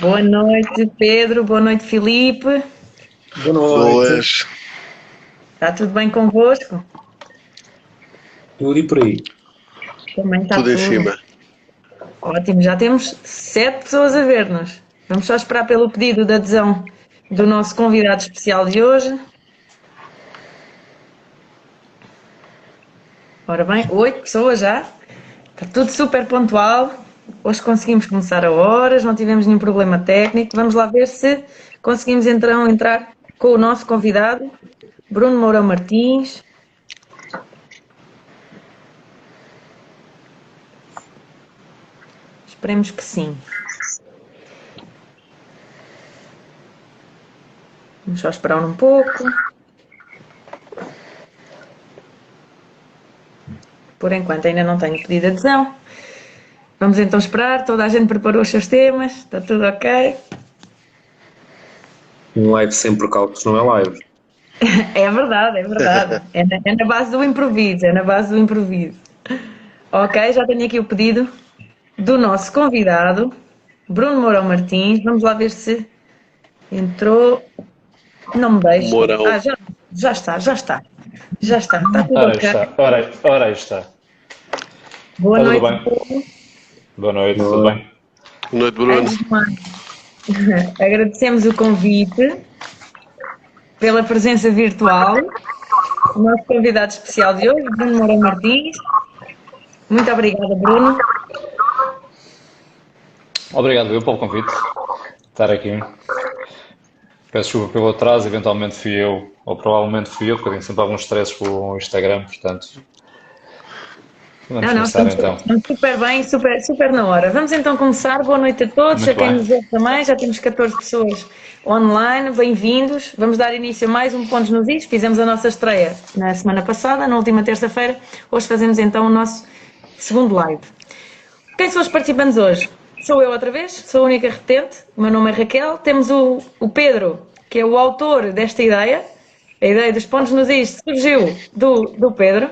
Boa noite, Pedro. Boa noite, Filipe. Boa noite. Boas, Está tudo bem convosco? Tudo e por aí. Também está tudo em tudo. cima. Ótimo, já temos 7 pessoas a ver-nos. Vamos só esperar pelo pedido de adesão do nosso convidado especial de hoje. Ora bem, 8 pessoas já. Está tudo super pontual. Hoje conseguimos começar a horas, não tivemos nenhum problema técnico. Vamos lá ver se conseguimos então entrar com o nosso convidado, Bruno Mourão Martins. Esperemos que sim. Vamos só esperar um pouco. Por enquanto ainda não tenho pedido adesão. Vamos então esperar. Toda a gente preparou os seus temas. Está tudo ok. Um live sem percalços não é live. É verdade, é verdade. É na base do improviso. É na base do improviso. Ok, já tenho aqui o pedido do nosso convidado, Bruno Mourão Martins. Vamos lá ver se entrou. Não me deixe. Mourão. Ah, já está, já está. Já está. Está tudo Ora aí ok. está, ora aí está. Boa Está tudo noite, bem? Bruno. Boa noite, tudo Boa. bem? Boa noite, Bruno. Antes de mais, agradecemos o convite pela presença virtual. O nosso convidado especial de hoje, Bruno Mourão Martins. Muito obrigada, Bruno. Obrigado eu pelo convite, estar aqui. Peço desculpa pelo atraso, eventualmente fui eu, ou provavelmente fui eu, porque eu tenho sempre alguns stresses com o Instagram, portanto, vamos Não, começar estamos, então. estamos super bem, super, super na hora. Vamos então começar. Boa noite a todos, a Muito quem bem, nos ouve também. Já temos 14 pessoas online, bem-vindos. Vamos dar início a mais um Pontos nos Is. Fizemos a nossa estreia na semana passada, na última terça-feira. Hoje fazemos então o nosso segundo live. Quem são os participantes hoje? Sou eu outra vez, sou a única repetente, o meu nome é Raquel. Temos o Pedro, que é o autor desta ideia. A ideia dos pontos nos is surgiu do Pedro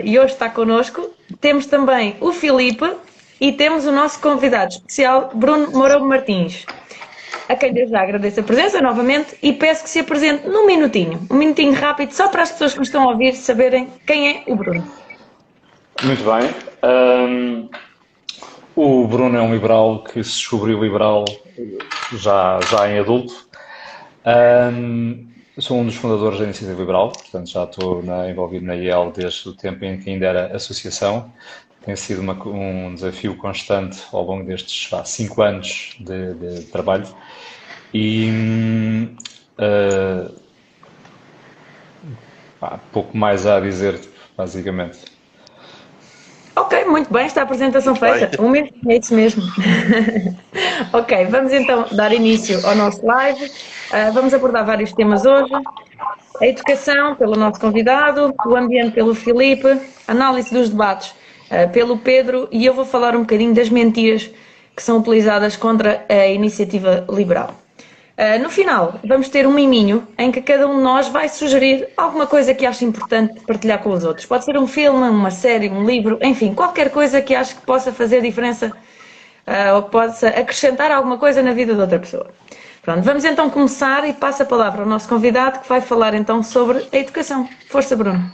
e hoje está connosco. Temos também o Filipe e temos o nosso convidado especial, Bruno Mourão Martins, a quem desde já agradeço a presença novamente e peço que se apresente num minutinho, um minutinho rápido, só para as pessoas que me estão a ouvir saberem quem é o Bruno. muito bem. O Bruno é um liberal que se descobriu liberal já em adulto. Sou um dos fundadores da Iniciativa Liberal, portanto já estou envolvido na IEL desde o tempo em que ainda era associação. Tem sido um desafio constante ao longo destes 5 anos de trabalho. E pouco mais a dizer, basicamente. Ok, muito bem, está a apresentação feita. Bem, Um minuto, é isso mesmo. Ok, vamos então dar início ao nosso live. Vamos abordar vários temas hoje. A educação, pelo nosso convidado, o ambiente pelo Filipe, análise dos debates pelo Pedro e eu vou falar um bocadinho das mentiras que são utilizadas contra a iniciativa liberal. No final, vamos ter um miminho em que cada um de nós vai sugerir alguma coisa que ache importante partilhar com os outros. Pode ser um filme, uma série, um livro, enfim, qualquer coisa que ache que possa fazer diferença ou que possa acrescentar alguma coisa na vida de outra pessoa. Pronto, vamos então começar e passo a palavra ao nosso convidado que vai falar então sobre a educação. Força, Bruno.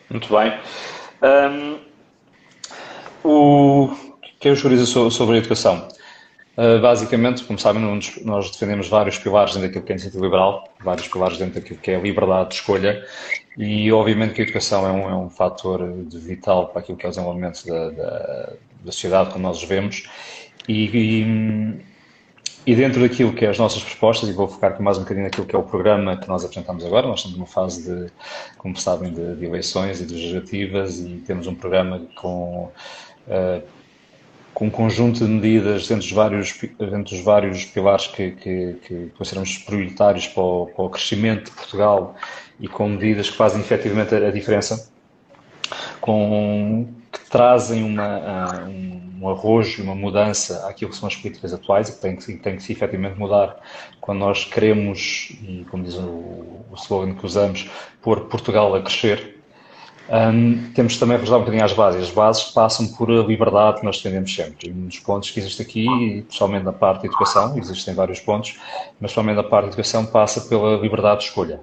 Muito bem. O que eu dizer sobre a educação? Basicamente, como sabem, nós defendemos vários pilares dentro daquilo que é a iniciativa liberal, vários pilares dentro daquilo que é a liberdade de escolha e, obviamente, que a educação é um fator vital para aquilo que é o desenvolvimento da sociedade, como nós os vemos. E dentro daquilo que é as nossas propostas, e vou focar aqui mais um bocadinho naquilo que é o programa que nós apresentamos agora, nós estamos numa fase como sabem, de eleições e de legislativas e temos um programa com um conjunto de medidas dentro dos vários pilares que consideramos prioritários para o crescimento de Portugal e com medidas que fazem efetivamente a diferença, que trazem um arrojo, uma mudança àquilo que são as políticas atuais e que tem que se efetivamente mudar quando nós queremos, e como diz o slogan que usamos, pôr Portugal a crescer. Temos que também recordar um bocadinho às bases. As bases passam por a liberdade que nós defendemos sempre. E um dos pontos que existe aqui, pessoalmente na parte de educação, existem vários pontos, mas pessoalmente na parte de educação passa pela liberdade de escolha.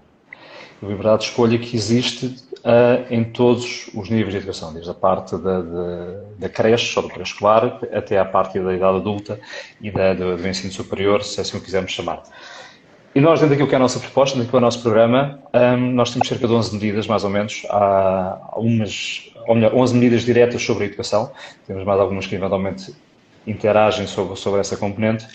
A liberdade de escolha que existe em todos os níveis de educação, desde a parte da creche ou do pré-escolar até à parte da idade adulta e do ensino superior, se assim o quisermos chamar. E nós, dentro daquilo que é a nossa proposta, dentro daquilo que é o nosso programa, nós temos cerca de 11 medidas, mais ou menos. Há 11 medidas diretas sobre a educação. Temos mais algumas que eventualmente interagem sobre essa componente.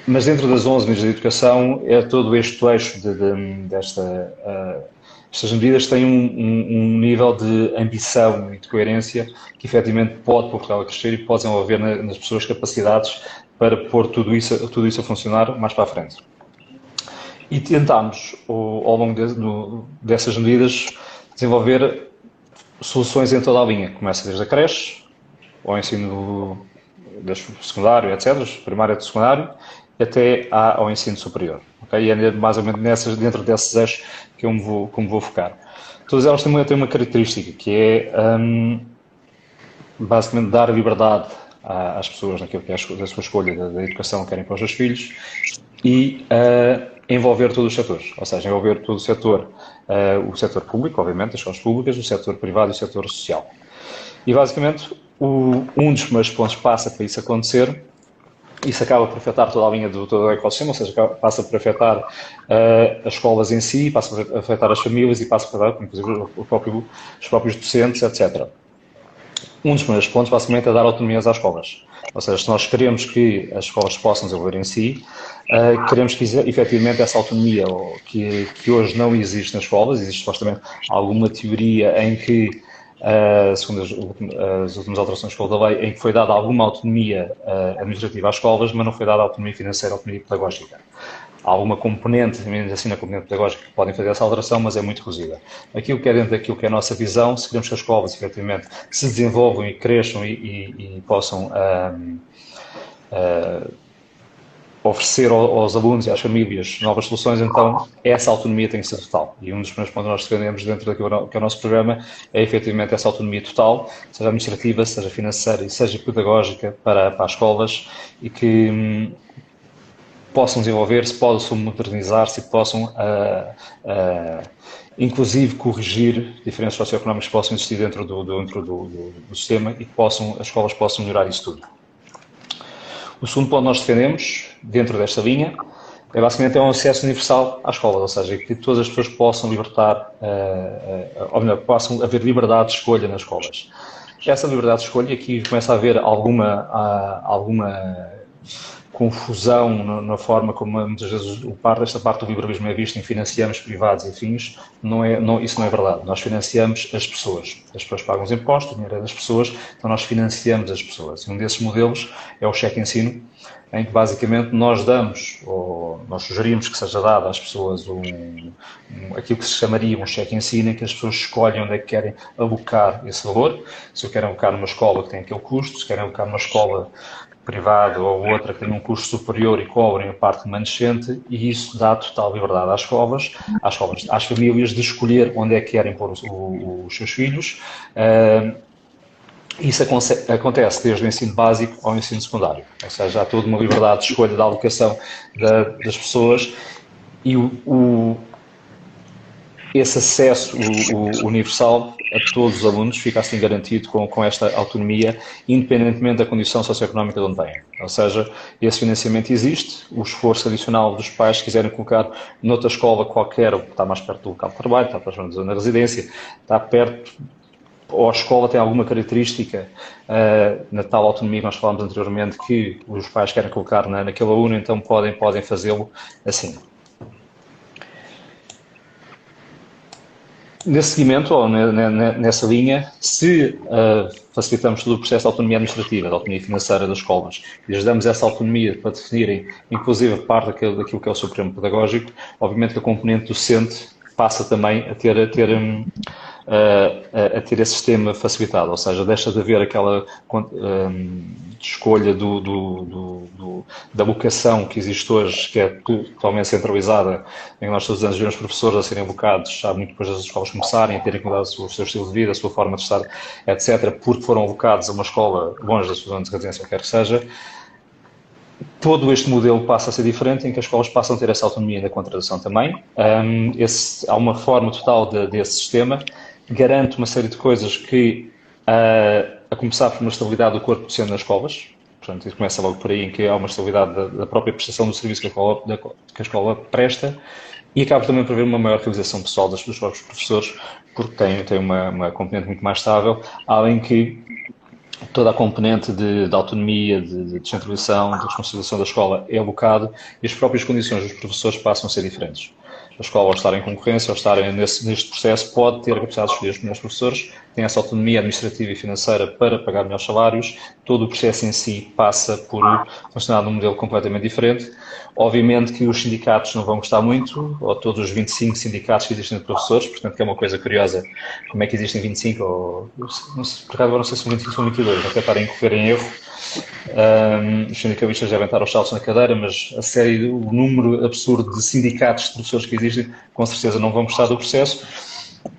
Mas dentro das 11 medidas de educação, é todo este eixo estas medidas têm um nível de ambição e de coerência que efetivamente pode pôr Portugal a crescer e pode desenvolver nas pessoas capacidades para pôr tudo isso a funcionar mais para a frente. E tentámos, ao longo dessas medidas, desenvolver soluções em toda a linha. Começa desde a creche, ao ensino secundário, etc., primário e secundário, até ao ensino superior. Okay? E é mais ou menos dentro desses eixos que eu me vou focar. Todas elas têm uma característica, que é basicamente dar liberdade às pessoas naquilo que é a sua escolha da educação que querem para os seus filhos e envolver todos os setores, ou seja, envolver todo o setor público, obviamente, as escolas públicas, o setor privado e o setor social. E basicamente um dos primeiros pontos passa para isso acontecer. Isso acaba por afetar toda a linha do todo o ecossistema, ou seja, passa por afetar as escolas em si, passa por afetar as famílias e passa por afetar, inclusive, os próprios docentes, etc. Um dos primeiros pontos, basicamente, é dar autonomias às escolas. Ou seja, se nós queremos que as escolas possam desenvolver em si, queremos que, efetivamente, essa autonomia, que hoje não existe nas escolas, existe supostamente alguma teoria em que, segundo as últimas alterações da lei, em que foi dada alguma autonomia administrativa às escolas, mas não foi dada autonomia financeira, autonomia pedagógica. Há alguma componente, menos assim na componente pedagógica, que podem fazer essa alteração, mas é muito reduzida. Aquilo que é dentro daquilo que é a nossa visão, se queremos que as escolas, efetivamente, se desenvolvam e cresçam e possam oferecer aos alunos e às famílias novas soluções, então essa autonomia tem que ser total. E um dos primeiros pontos que nós defendemos dentro daquilo que é o nosso programa é efetivamente essa autonomia total, seja administrativa, seja financeira e seja pedagógica para as escolas e que possam desenvolver-se, possam modernizar-se e possam, inclusive, corrigir diferenças socioeconómicas que possam existir dentro do sistema e que as escolas possam melhorar isso tudo. O segundo ponto que nós defendemos, dentro desta linha, é basicamente um acesso universal às escolas, ou seja, que todas as pessoas possam ou melhor, possam haver liberdade de escolha nas escolas. Essa liberdade de escolha, aqui começa a haver alguma confusão na forma como muitas vezes esta parte do liberalismo é vista em financiamos privados e afins. Isso não é verdade. Nós financiamos as pessoas. As pessoas pagam os impostos, o dinheiro é das pessoas, então nós financiamos as pessoas. E um desses modelos é o cheque ensino, em que basicamente nós damos, ou nós sugerimos que seja dado às pessoas aquilo que se chamaria um cheque ensino, em que as pessoas escolhem onde é que querem alocar esse valor. Se eu quero alocar numa escola que tem aquele custo, se querem alocar numa escola privado ou outra que tem um custo superior e cobrem a parte remanescente, e isso dá total liberdade às famílias de escolher onde é que querem pôr os seus filhos. Isso acontece desde o ensino básico ao ensino secundário, ou seja, há toda uma liberdade de escolha da alocação das pessoas e esse acesso universal a todos os alunos fica assim garantido com esta autonomia, independentemente da condição socioeconómica de onde vêm. Ou seja, esse financiamento existe, o esforço adicional dos pais que quiserem colocar noutra escola qualquer, ou que está mais perto do local de trabalho, está mais perto da zona de residência, está perto, ou a escola tem alguma característica na tal autonomia que nós falámos anteriormente que os pais querem colocar naquele aluno, então podem fazê-lo assim. Nesse seguimento, ou nessa linha, se facilitamos todo o processo de autonomia administrativa, de autonomia financeira das escolas, e lhes damos essa autonomia para definirem, inclusive, parte daquilo que é o seu programa pedagógico, obviamente que a componente docente passa também a ter esse sistema facilitado, ou seja, deixa de haver aquela escolha da vocação que existe hoje, que é totalmente centralizada, em que nós todos os anos vemos professores a serem avocados, já muito depois das escolas começarem, a terem que mudar o seu estilo de vida, a sua forma de estar, etc., porque foram avocados a uma escola longe da sua zona de residência, quer que seja. Todo este modelo passa a ser diferente, em que as escolas passam a ter essa autonomia na contratação também. Há uma reforma total desse sistema, garante uma série de coisas que, a começar por uma estabilidade do corpo docente nas escolas, portanto, isso começa logo por aí, em que há uma estabilidade da própria prestação do serviço que a escola presta, e acaba também por haver uma maior realização pessoal dos próprios professores, porque tem uma componente muito mais estável, além que toda a componente de autonomia, de descentralização, de responsabilização da escola é alocado e as próprias condições dos professores passam a ser diferentes. A escola, ao estar em concorrência, ao estar neste processo, pode ter a capacidade de escolher os melhores professores, tem essa autonomia administrativa e financeira para pagar melhores salários, todo o processo em si passa por funcionar num modelo completamente diferente. Obviamente que os sindicatos não vão gostar muito, ou todos os 25 sindicatos que existem de professores, portanto que é uma coisa curiosa, como é que existem 25, ou por acaso agora não sei se são 25 ou 22, até para incorrer em erro. Os sindicalistas devem estar aos saltos na cadeira, mas o número absurdo de sindicatos de professores que existem, com certeza não vão gostar do processo,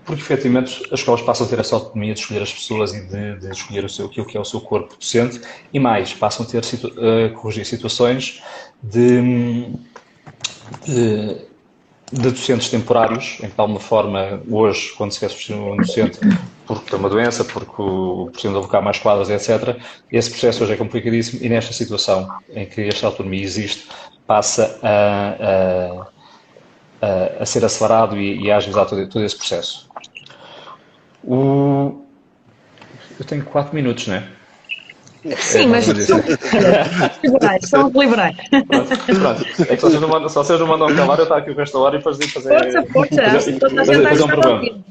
porque efetivamente as escolas passam a ter essa autonomia de escolher as pessoas e de escolher aquilo que é o seu corpo docente, e mais, passam a ter corrigir situações de docentes temporários, em que de alguma forma, hoje, quando se quer substituir um docente porque tem uma doença, porque precisam de alocar mais quadras, etc., esse processo hoje é complicadíssimo e nesta situação em que esta autonomia existe, passa a ser acelerado e a agilizar todo esse processo. Eu tenho 4 minutos, não é? Sim, mas são liberais. É que se vocês não mandam calar, eu estou aqui o resto da hora e depois de fazer... Força, fazer um problema.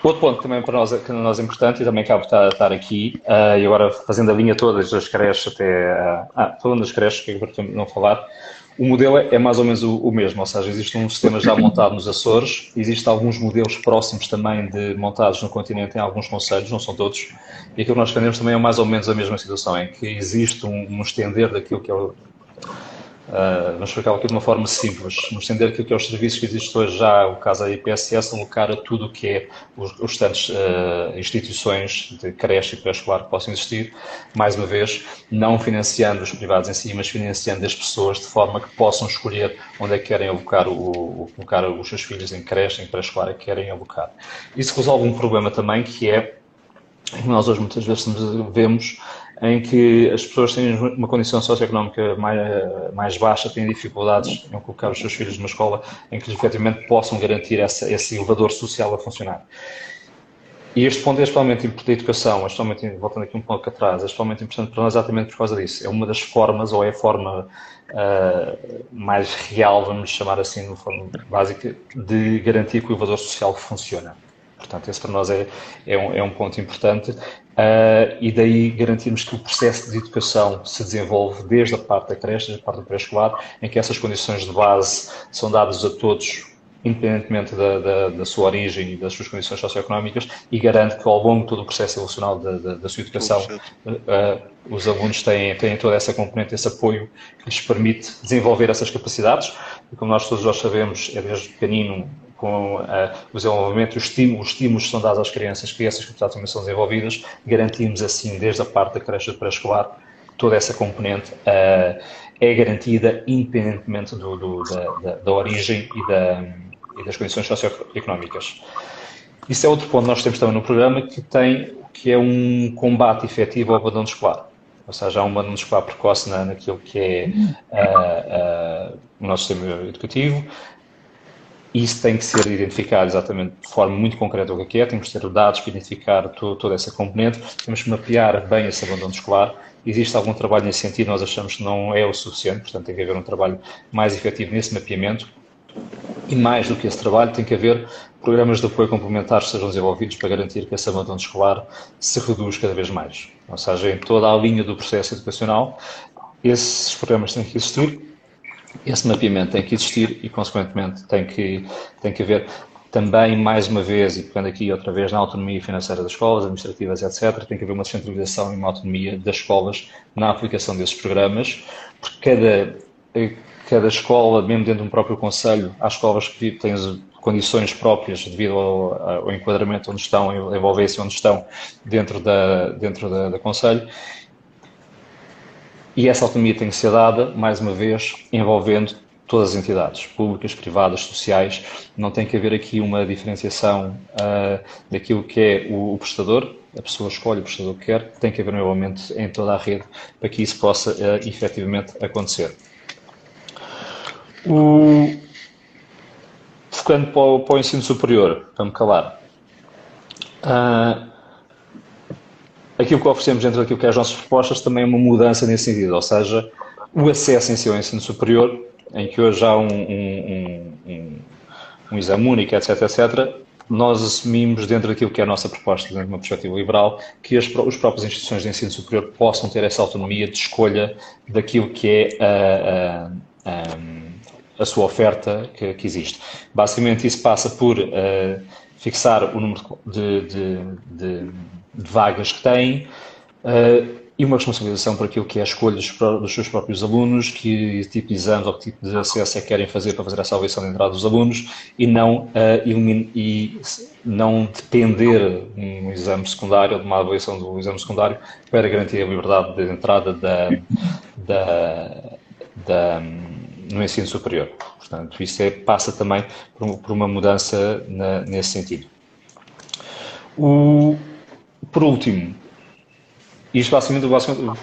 Outro ponto também para nós é importante e também cabe estar aqui, e agora fazendo a linha toda das creches até... falando das creches, que agora não falar, o modelo é mais ou menos o mesmo, ou seja, existe um sistema já montado nos Açores, existem alguns modelos próximos também montados no continente em alguns concelhos, não são todos, e aquilo que nós defendemos também é mais ou menos a mesma situação, em que existe um estender daquilo que é o... vamos explicar aqui de uma forma simples, no estender aquilo que é os serviços que existem hoje já, o caso da IPSS, alocar a tudo o que é os restantes instituições de creche e pré-escolar que possam existir, mais uma vez, não financiando os privados em si, mas financiando as pessoas de forma que possam escolher onde é que querem alocar os seus filhos em creche, em pré-escolar, é que querem alocar. Isso resolve um problema também que é, que nós hoje muitas vezes vemos, em que as pessoas têm uma condição socioeconómica mais baixa, têm dificuldades em colocar os seus filhos numa escola em que efetivamente possam garantir esse elevador social a funcionar. E este ponto é especialmente importante da educação, voltando aqui um pouco atrás, é especialmente importante para nós exatamente por causa disso. É uma das formas, ou é a forma mais real, vamos chamar assim, de forma básica, de garantir que o elevador social funciona. Portanto, esse para nós é um ponto importante, e daí garantirmos que o processo de educação se desenvolve desde a parte da creche, desde a parte do pré-escolar, em que essas condições de base são dadas a todos, independentemente da sua origem e das suas condições socioeconómicas, e garante que ao longo de todo o processo evolucional da sua educação, os alunos têm toda essa componente, esse apoio que lhes permite desenvolver essas capacidades, e como nós todos já sabemos, é desde pequenino, com o desenvolvimento, os estímulos que são dados às crianças, que essas capacidades também são desenvolvidas, garantimos assim, desde a parte da creche de pré-escolar, toda essa componente é garantida independentemente da origem e das condições socioeconómicas. Isso é outro ponto que nós temos também no programa, que é um combate efetivo ao abandono escolar. Ou seja, há um abandono escolar precoce naquilo que é o nosso sistema educativo. Isso tem que ser identificado exatamente de forma muito concreta o que é, temos que ter dados para identificar toda essa componente, temos que mapear bem esse abandono escolar. Existe algum trabalho nesse sentido, nós achamos que não é o suficiente, portanto tem que haver um trabalho mais efetivo nesse mapeamento. E mais do que esse trabalho, tem que haver programas de apoio complementares que sejam desenvolvidos para garantir que esse abandono escolar se reduz cada vez mais. Ou seja, em toda a linha do processo educacional, esses programas têm que existir. Esse mapeamento tem que existir e, consequentemente, tem que haver também, mais uma vez, e pegando aqui outra vez na autonomia financeira das escolas, administrativas, etc., tem que haver uma descentralização e uma autonomia das escolas na aplicação desses programas, porque cada escola, mesmo dentro de um próprio concelho, há escolas que têm condições próprias devido ao enquadramento onde estão, a envolvência onde estão dentro da concelho, e essa autonomia tem que ser dada, mais uma vez, envolvendo todas as entidades, públicas, privadas, sociais. Não tem que haver aqui uma diferenciação daquilo que é o prestador, a pessoa escolhe o prestador que quer, tem que haver um envolvimento em toda a rede para que isso possa efetivamente acontecer. Focando para o ensino superior, para me calar, aquilo que oferecemos dentro daquilo que é as nossas propostas também é uma mudança nesse sentido, ou seja, o acesso em si ao ensino superior, em que hoje há um exame único, etc., nós assumimos dentro daquilo que é a nossa proposta, dentro de uma perspectiva liberal, que as próprias instituições de ensino superior possam ter essa autonomia de escolha daquilo que é a sua oferta que existe. Basicamente, isso passa por fixar o número de vagas que têm e uma responsabilização por aquilo que é a escolha dos seus próprios alunos, que tipo de exames ou que tipo de acesso é que querem fazer para fazer essa avaliação de entrada dos alunos e não depender de um exame secundário ou de uma avaliação do exame secundário para garantir a liberdade de entrada no ensino superior. Portanto, isso passa também por uma mudança nesse sentido. Por último, isto basicamente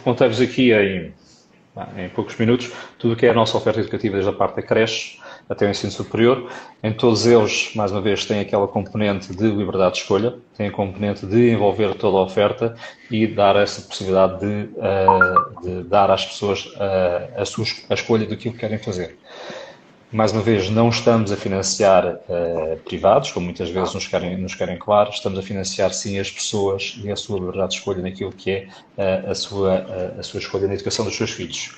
contei-vos aqui em poucos minutos tudo o que é a nossa oferta educativa, desde a parte da creche até o ensino superior. Em todos eles, mais uma vez, tem aquela componente de liberdade de escolha, tem a componente de envolver toda a oferta e dar essa possibilidade de dar às pessoas a escolha daquilo que querem fazer. Mais uma vez, não estamos a financiar privados, como muitas vezes nos querem claro, estamos a financiar sim as pessoas e a sua liberdade de escolha naquilo que é a sua escolha na educação dos seus filhos.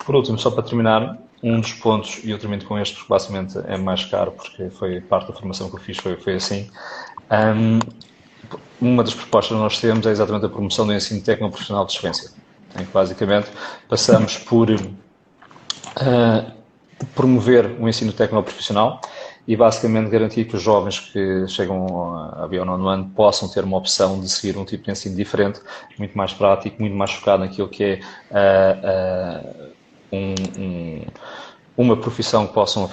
Por último, só para terminar, um dos pontos, e eu termino com este porque basicamente é mais caro, porque foi parte da formação que eu fiz, foi assim. Uma das propostas que nós temos é exatamente a promoção do ensino técnico-profissional de excelência, em que basicamente passamos por promover o ensino técnico-profissional e basicamente garantir que os jovens que chegam ao 9º ano possam ter uma opção de seguir um tipo de ensino diferente, muito mais prático, muito mais focado naquilo que é uma profissão que possam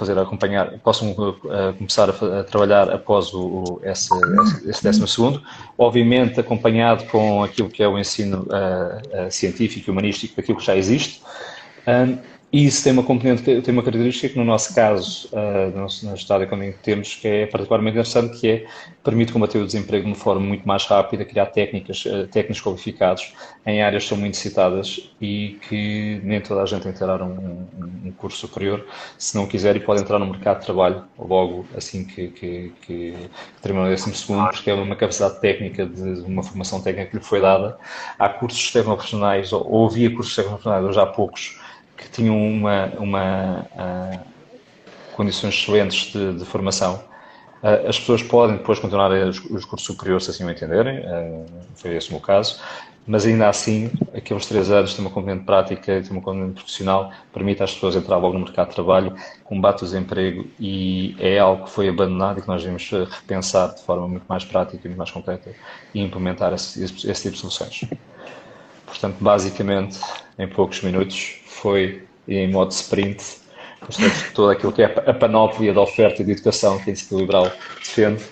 começar a trabalhar após esse 12º, obviamente acompanhado com aquilo que é o ensino científico e humanístico daquilo que já existe. E isso tem uma componente, tem uma característica que no nosso caso, no estado económico que temos, que é particularmente interessante, que permite combater o desemprego de uma forma muito mais rápida, criar técnicos qualificados em áreas que são muito citadas e que nem toda a gente tem que tirar um curso superior, se não quiser, e pode entrar no mercado de trabalho logo assim que termina o 12º, porque é uma capacidade técnica de uma formação técnica que lhe foi dada. Há cursos técnico-profissionais, ou havia cursos técnico-profissionais, hoje há poucos, que tinham condições excelentes de formação. As pessoas podem depois continuar os cursos superiores se assim o entenderem, foi esse o meu caso, mas ainda assim, aqueles 3 anos têm uma componente prática e têm uma componente profissional, permite às pessoas entrar logo no mercado de trabalho, combate o desemprego, e é algo que foi abandonado e que nós devemos repensar de forma muito mais prática e muito mais concreta e implementar esse tipo de soluções. Portanto, basicamente, em poucos minutos, foi em modo sprint, portanto, todo aquilo que é a panóplia da oferta de educação que a Iniciativa Liberal defende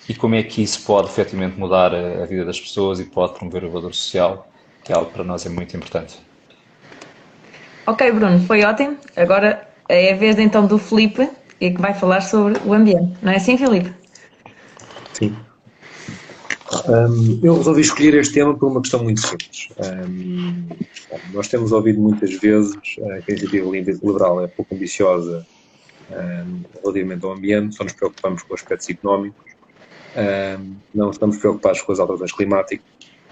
e como é que isso pode efetivamente mudar a vida das pessoas e pode promover o valor social, que é algo que para nós é muito importante. Ok, Bruno, foi ótimo. Agora é a vez então do Filipe, que vai falar sobre o ambiente. Não é assim, Filipe? Sim. Eu resolvi escolher este tema por uma questão muito simples. Nós temos ouvido muitas vezes que a iniciativa liberal é pouco ambiciosa relativamente ao ambiente, só nos preocupamos com aspectos económicos, não estamos preocupados com as alterações climáticas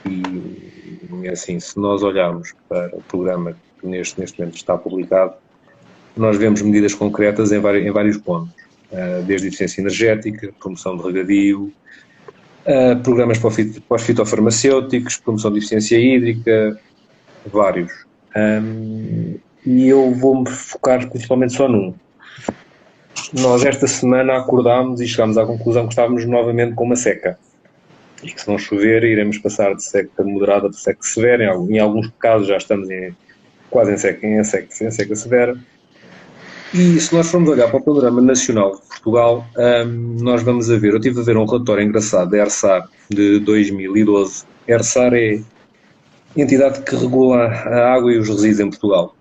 e assim, se nós olharmos para o programa que neste momento está publicado, nós vemos medidas concretas em vários pontos. desde eficiência energética, promoção de regadio, programas para os fitofarmacêuticos, promoção de eficiência hídrica, vários. E eu vou-me focar principalmente só num. Nós esta semana acordámos e chegámos à conclusão que estávamos novamente com uma seca. E que se não chover iremos passar de seca moderada para seca severa. Em alguns casos já estamos quase em seca severa. E se nós formos olhar para o panorama nacional de Portugal, nós vamos a ver, eu estive a ver um relatório engraçado da ERSAR de 2012. A ERSAR é a entidade que regula a água e os resíduos em Portugal.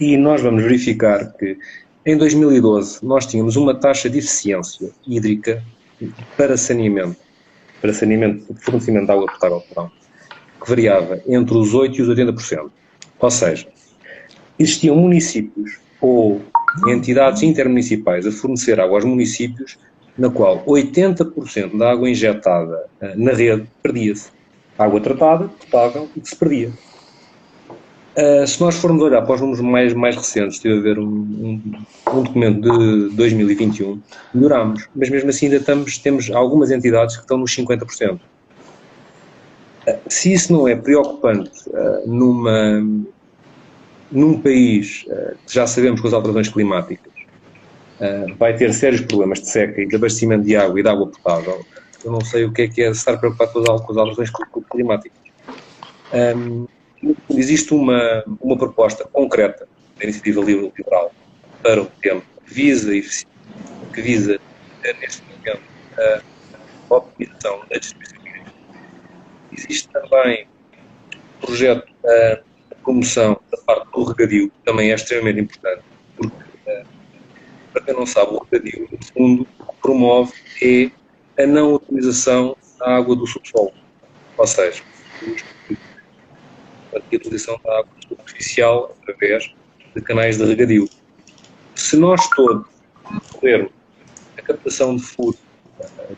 E nós vamos verificar que em 2012 nós tínhamos uma taxa de eficiência hídrica para saneamento de fornecimento de água potável, que variava entre os 8% e os 80%. Ou seja, existiam municípios ou entidades intermunicipais a fornecer água aos municípios, na qual 80% da água injetada na rede perdia-se. Água tratada, potável, e que se perdia. Se nós formos olhar para os números mais recentes, estive a ver um documento de 2021, melhorámos, mas mesmo assim ainda temos algumas entidades que estão nos 50%. Se isso não é preocupante num país que já sabemos que as alterações climáticas vai ter sérios problemas de seca e de abastecimento de água e de água potável, eu não sei o que é estar preocupado com as alterações climáticas. Existe uma proposta concreta da Iniciativa Liberal para o tema que visa neste momento a optimização da distribuição hídrica. Existe também um projeto de promoção da parte do regadio, que também é extremamente importante, porque, para quem não sabe, o regadio, no fundo, o que promove é a não utilização da água do subsolo, ou seja, a utilização da água superficial através de canais de regadio. Se nós todos recorrermos a captação de fluxo,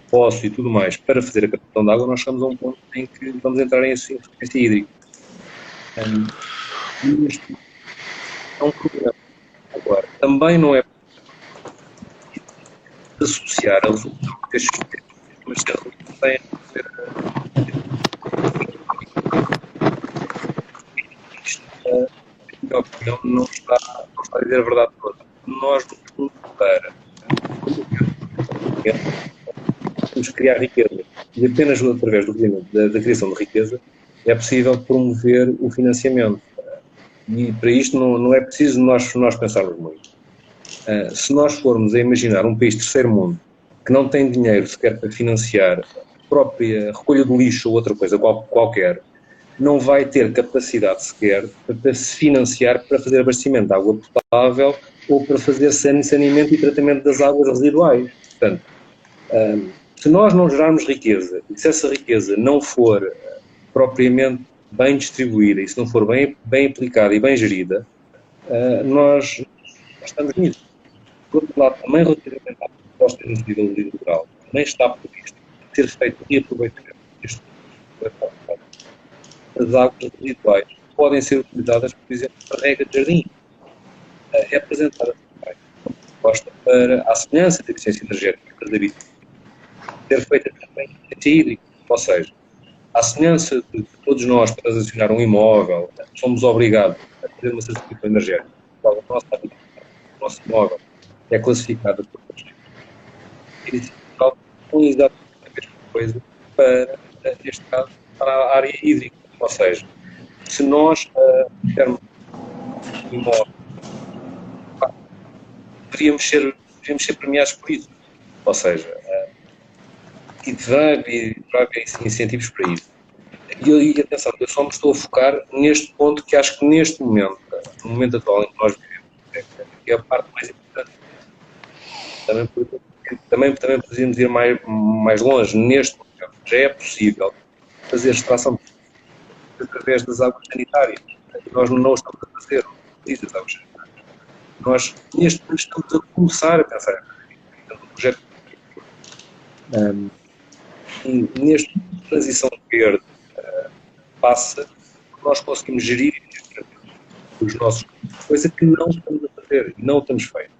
poço e tudo mais para fazer a captação de água, nós chegamos a um ponto em que vamos entrar em insuficiência hídrica. Isto é um problema. Agora, também não é associar a resolução que estes sistemas têm a ser na minha opinião, não está a dizer a verdade toda. Nós, no fundo, temos que criar riqueza. E apenas através do da criação de riqueza é possível promover o financiamento. E para isto não é preciso nós pensarmos muito. Se nós formos a imaginar um país terceiro mundo que não tem dinheiro sequer para financiar a própria recolha do lixo ou outra coisa qualquer, não vai ter capacidade sequer para se financiar para fazer abastecimento de água potável ou para fazer saneamento e tratamento das águas residuais. Portanto, se nós não gerarmos riqueza e se essa riqueza não for propriamente bem distribuída e se não for bem aplicada e bem gerida, nós estamos nisso. Por outro lado, também relativamente à proposta de iniciativa liberal, também está previsto ter feito reaproveitamento deste as águas residuais podem ser utilizadas, por exemplo, para rega de jardim. É apresentada também uma proposta para a semelhança da eficiência energética da habitação, ser feita também eficiência hídrica, ou seja, à semelhança de todos nós para transacionar um imóvel, somos obrigados a fazer uma certificação energética, qual a nossa habitação, o nosso imóvel é classificado por com exatamente a mesma coisa para, neste caso, para a área hídrica. Ou seja, se nós tivermos um imóvel, deveríamos ser premiados por isso. Ou seja, e deverá haver incentivos para isso. E atenção, eu só me estou a focar neste ponto que acho que neste momento, no momento atual em que nós vivemos, é a parte mais importante. Também podemos ir mais longe. Neste momento já é possível fazer extração através das águas sanitárias. Nós não estamos a fazer as águas sanitárias. Nós, neste momento, estamos a começar a pensar no projeto. E neste transição verde passa, nós conseguimos gerir os nossos, coisa que não estamos a fazer, não estamos feito.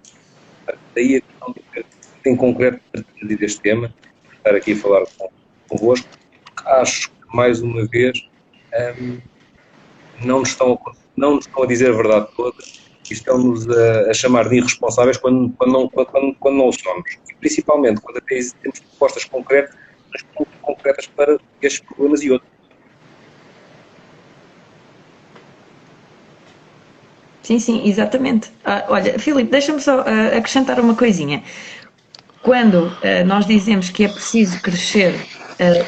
Daí a questão de ter em concreto deste tema, estar aqui a falar convosco, porque acho que, mais uma vez, não nos estão a dizer a verdade toda e estão-nos a chamar de irresponsáveis quando não o somos. E, principalmente, quando até temos propostas concretas para estes problemas e outros. Sim, exatamente. Olha, Filipe, deixa-me só acrescentar uma coisinha. Quando nós dizemos que é preciso crescer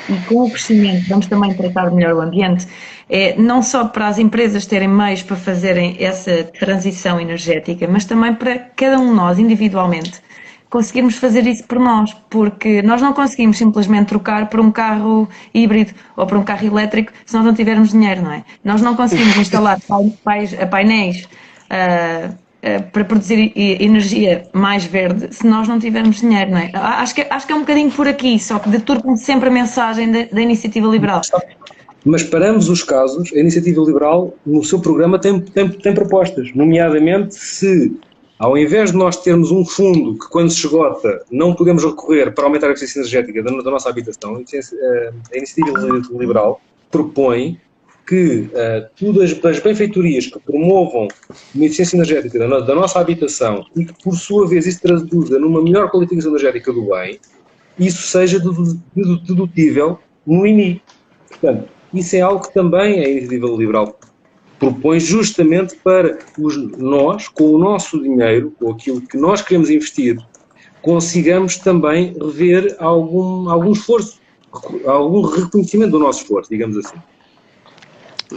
e com o crescimento vamos também tratar melhor o ambiente, é não só para as empresas terem meios para fazerem essa transição energética, mas também para cada um de nós, individualmente, conseguirmos fazer isso por nós, porque nós não conseguimos simplesmente trocar por um carro híbrido ou por um carro elétrico se nós não tivermos dinheiro, não é? Nós não conseguimos instalar painéis para produzir energia mais verde se nós não tivermos dinheiro, não é? Acho que é um bocadinho por aqui, só que deturpam sempre a mensagem da Iniciativa Liberal. Mas para ambos os casos, a Iniciativa Liberal, no seu programa, tem propostas, nomeadamente se, ao invés de nós termos um fundo que, quando se esgota, não podemos recorrer para aumentar a eficiência energética da nossa habitação, a Iniciativa Liberal propõe que todas as benfeitorias que promovam uma eficiência energética da nossa habitação e que, por sua vez, isso traduza numa melhor qualificação energética do bem, isso seja dedutível no IMI. Portanto, isso é algo que também a Iniciativa Liberal propõe justamente para nós, com o nosso dinheiro, com aquilo que nós queremos investir, consigamos também rever algum esforço, algum reconhecimento do nosso esforço, digamos assim.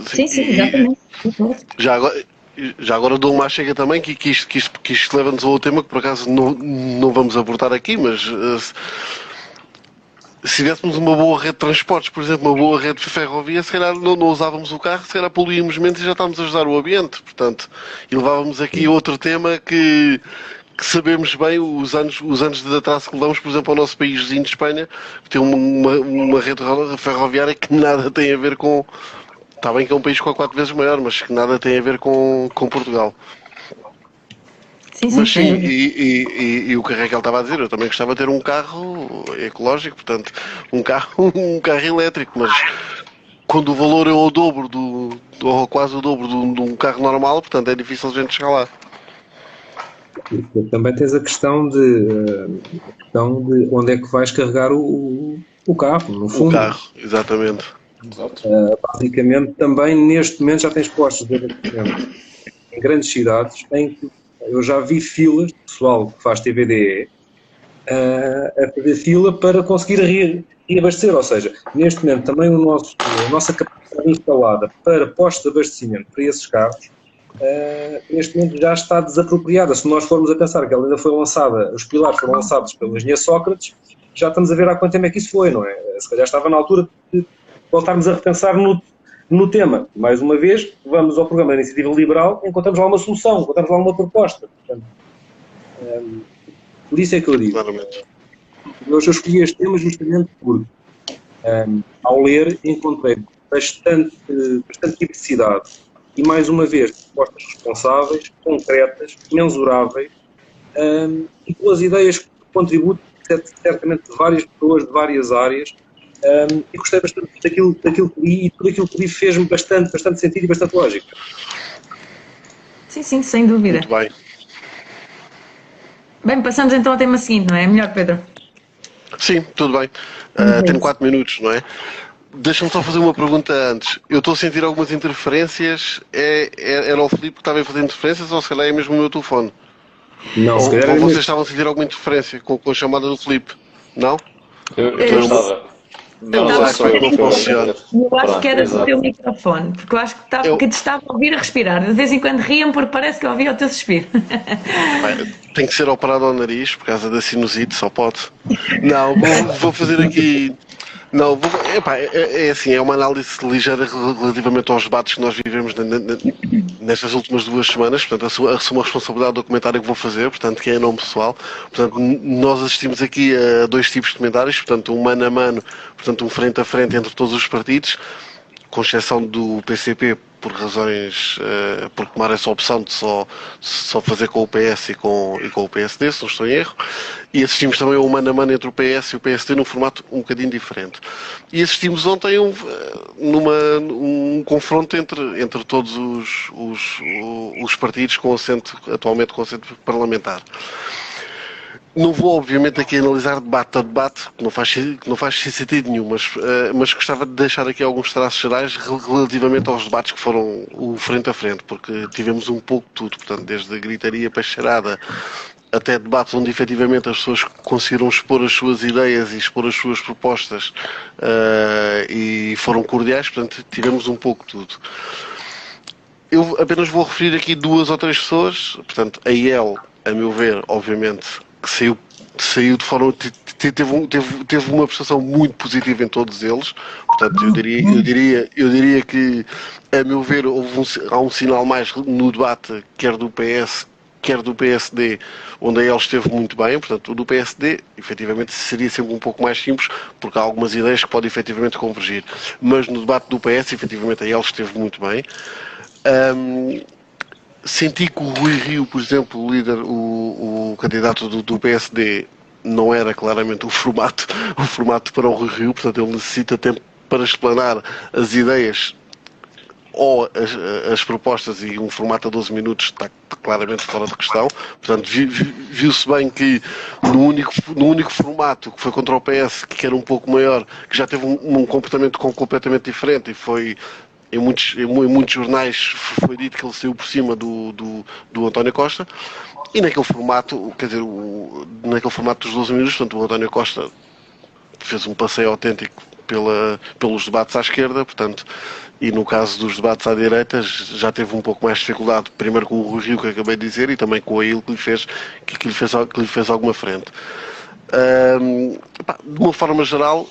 Sim, exatamente. Já agora dou uma chega também que isto leva-nos a outro tema que por acaso não vamos abordar aqui, mas se tivéssemos uma boa rede de transportes, por exemplo, uma boa rede de ferrovia, se calhar não usávamos o carro, se calhar poluímos menos e já estávamos a ajudar o ambiente. Portanto, e levávamos aqui outro tema que sabemos bem os anos de atraso que levamos, por exemplo, ao nosso país vizinho de Espanha, que tem uma rede ferroviária que nada tem a ver com... Está bem que é um país com 4 vezes maior, mas que nada tem a ver com Portugal. Mas sim, e o que a Raquel estava a dizer, eu também gostava de ter um carro ecológico, portanto, um carro elétrico, mas quando o valor é o dobro ou quase o dobro de um carro normal, portanto é difícil a gente chegar lá. Também tens a questão de onde é que vais carregar o carro, no fundo. O carro, exatamente. Basicamente, também neste momento já tens postos de abastecimento em grandes cidades em que eu já vi filas de pessoal que faz TVDE a fazer fila para conseguir reabastecer, ou seja, neste momento também a nossa capacidade instalada para postos de abastecimento para esses carros neste momento já está desapropriada. Se nós formos a pensar que ela ainda foi lançada, os pilares foram lançados pelo engenheiro Sócrates, já estamos a ver há quanto tempo é que isso foi, não é? Se calhar estava na altura de voltarmos a repensar no tema. Mais uma vez, vamos ao programa da Iniciativa Liberal e encontramos lá uma solução, encontramos lá uma proposta. Portanto, por isso é que eu digo. Claramente. Eu escolhi este tema justamente porque, ao ler, encontrei bastante diversidade e, mais uma vez, propostas responsáveis, concretas, mensuráveis e com as ideias que contribuem, certamente, de várias pessoas, de várias áreas. E gostei bastante daquilo que li e tudo aquilo que li fez-me bastante sentido e bastante lógica. Sim, sem dúvida. Muito bem. Bem, passamos então ao tema seguinte, não é? Melhor, Pedro? Sim, tudo bem. Tenho 4 minutos, não é? Deixa-me só fazer uma pergunta antes. Eu estou a sentir algumas interferências. Era o Filipe que estava a fazer interferências ou se calhar é mesmo o meu telefone? Não, se calhar ou vocês estavam a sentir alguma interferência com a chamada do Filipe? Não? Eu estava. Eu acho que era do teu microfone, porque eu acho que te estava a ouvir a respirar. De vez em quando riam porque parece que ouvia o teu suspiro. Tem que ser operado ao nariz por causa da sinusite, só pode. Não, vou fazer aqui... Não, é assim, é uma análise ligeira relativamente aos debates que nós vivemos nestas últimas 2 semanas, portanto assumo a responsabilidade do comentário que vou fazer, portanto que é em nome pessoal. Portanto, nós assistimos aqui a 2 tipos de comentários, portanto um mano a mano, portanto um frente a frente entre todos os partidos, com exceção do PCP, por razões, por tomar essa opção de só fazer com o PS e com o PSD, se não estou em erro, e assistimos também ao mano a mano entre o PS e o PSD num formato um bocadinho diferente. E assistimos ontem um confronto entre todos os partidos atualmente com assento parlamentar. Não vou, obviamente, aqui analisar debate a debate, que não faz sentido nenhum, mas gostava de deixar aqui alguns traços gerais relativamente aos debates que foram o frente a frente, porque tivemos um pouco de tudo, portanto, desde a gritaria para a charada, até debates onde efetivamente as pessoas conseguiram expor as suas ideias e expor as suas propostas e foram cordiais, portanto, tivemos um pouco de tudo. Eu apenas vou referir aqui 2 ou 3 pessoas, portanto, a IEL, a meu ver, obviamente, que saiu de forma... Teve uma prestação muito positiva em todos eles, portanto, eu diria que, a meu ver, há um sinal mais no debate, quer do PS, quer do PSD, onde a IEL esteve muito bem, portanto, o do PSD, efetivamente, seria sempre um pouco mais simples, porque há algumas ideias que podem, efetivamente, convergir, mas no debate do PS, efetivamente, a IEL esteve muito bem. Senti que o Rui Rio, por exemplo, o líder, o candidato do PSD, não era claramente o formato para o Rui Rio, portanto ele necessita tempo para explanar as ideias ou as propostas, e um formato a 12 minutos está claramente fora de questão. Portanto, viu-se bem que no único formato que foi contra o PS, que era um pouco maior, que já teve um comportamento completamente diferente, e foi... Em muitos jornais foi dito que ele saiu por cima do António Costa, e naquele formato, quer dizer, naquele formato dos 12 minutos, portanto, o António Costa fez um passeio autêntico pelos debates à esquerda, portanto, e no caso dos debates à direita já teve um pouco mais de dificuldade, primeiro com o Rui Rio, que acabei de dizer, e também com a IL, que lhe fez alguma frente. De uma forma geral,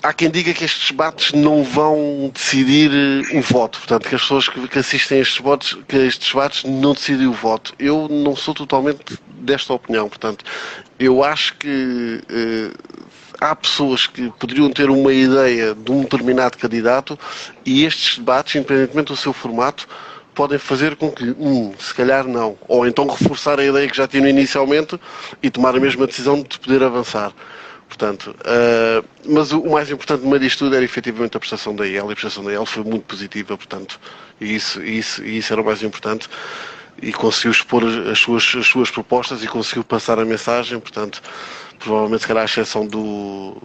há quem diga que estes debates não vão decidir o voto, portanto, que as pessoas que assistem a estes debates não decidem o voto. Eu não sou totalmente desta opinião, portanto, eu acho que há pessoas que poderiam ter uma ideia de um determinado candidato, e estes debates, independentemente do seu formato, podem fazer com que, se calhar não, ou então reforçar a ideia que já tinham inicialmente e tomar a mesma decisão de poder avançar. Portanto, mas o mais importante no meio disto tudo era efetivamente a prestação da IEL, e a prestação da IEL foi muito positiva, portanto, e isso era o mais importante, e conseguiu expor as suas propostas e conseguiu passar a mensagem, portanto, provavelmente, se calhar, à exceção do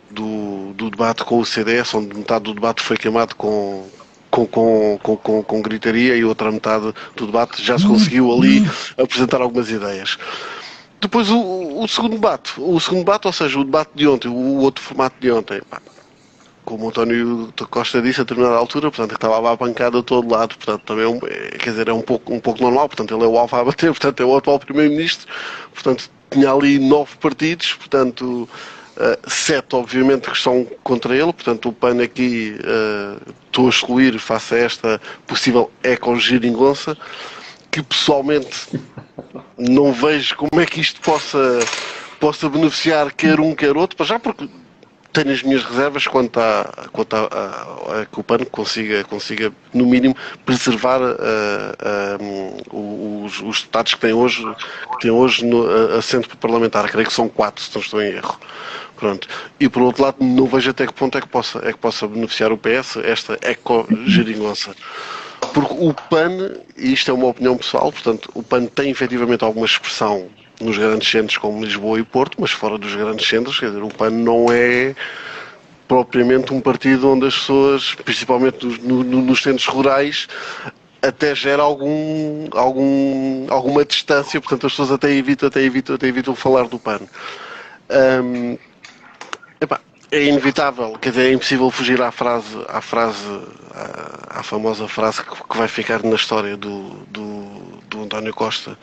debate com o CDS, onde metade do debate foi queimado com gritaria, e outra metade do debate já se conseguiu ali apresentar algumas ideias. Depois o segundo debate, ou seja, o debate de ontem, o outro formato de ontem, como o António Costa disse a determinada altura, portanto, estava à bancada a todo lado, portanto, também é um pouco normal, portanto, ele é o alvo a bater, portanto, é o atual Primeiro-Ministro, portanto, tinha ali 9 partidos, portanto, 7, obviamente, que estão contra ele, portanto, o PAN aqui estou a excluir face a esta possível eco-geringonça, que pessoalmente não vejo como é que isto possa beneficiar quer um quer outro, para já, porque tenho as minhas reservas quanto a que o PAN consiga, no mínimo, preservar os deputados que tem hoje no assento parlamentar. Creio que são 4, se não estou em erro. Pronto. E por outro lado, não vejo até que ponto é que possa beneficiar o PS esta eco-geringonça. Porque o PAN, e isto é uma opinião pessoal, portanto, o PAN tem efetivamente alguma expressão nos grandes centros como Lisboa e Porto, mas fora dos grandes centros, quer dizer, o PAN não é propriamente um partido onde as pessoas, principalmente nos centros rurais, até gera alguma distância, portanto as pessoas até evitam falar do PAN. É inevitável, quer dizer, é impossível fugir à famosa frase que vai ficar na história do António Costa,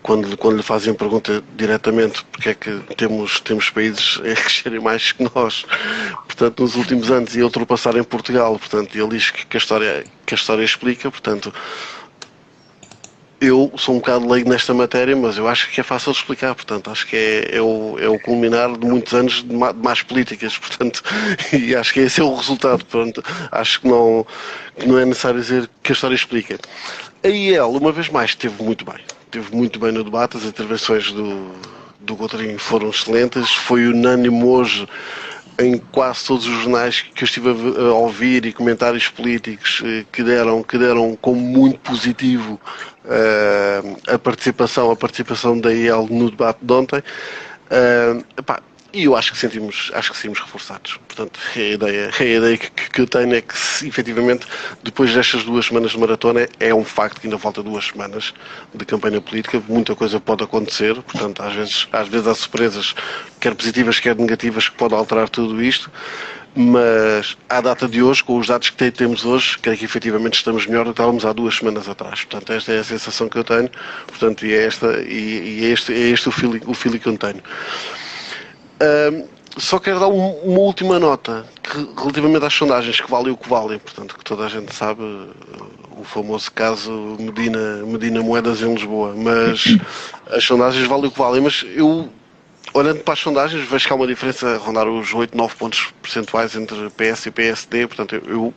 quando lhe fazem pergunta diretamente porque é que temos países a crescerem mais que nós, portanto, nos últimos anos, e a ultrapassarem Portugal, portanto, ele diz que a história explica, portanto, eu sou um bocado leigo nesta matéria, mas eu acho que é fácil de explicar, portanto, acho que é o culminar de muitos anos de más políticas, portanto, e acho que esse é o resultado, portanto, acho que não é necessário dizer que a história explica. A IEL, uma vez mais, esteve muito bem no debate, as intervenções do Coutrinho foram excelentes, foi unânime hoje em quase todos os jornais que eu estive a ouvir e comentários políticos que deram como muito positivo a participação da IEL no debate de ontem. E eu acho que sentimos reforçados. Portanto, a ideia que eu tenho é que, efetivamente, depois destas 2 semanas de maratona, é um facto que ainda falta 2 semanas de campanha política, muita coisa pode acontecer, portanto, às vezes há surpresas, quer positivas, quer negativas, que podem alterar tudo isto, mas à data de hoje, com os dados que temos hoje, creio que efetivamente estamos melhor do que estávamos há 2 semanas atrás. Portanto, esta é a sensação que eu tenho, portanto, e é este o feeling que eu tenho. Só quero dar uma última nota relativamente às sondagens, que valem o que valem, portanto, que toda a gente sabe, o famoso caso Medina Moedas em Lisboa, mas as sondagens valem o que valem, mas eu, olhando para as sondagens, vejo que há uma diferença a rondar os 8, 9 pontos percentuais entre PS e PSD, portanto, eu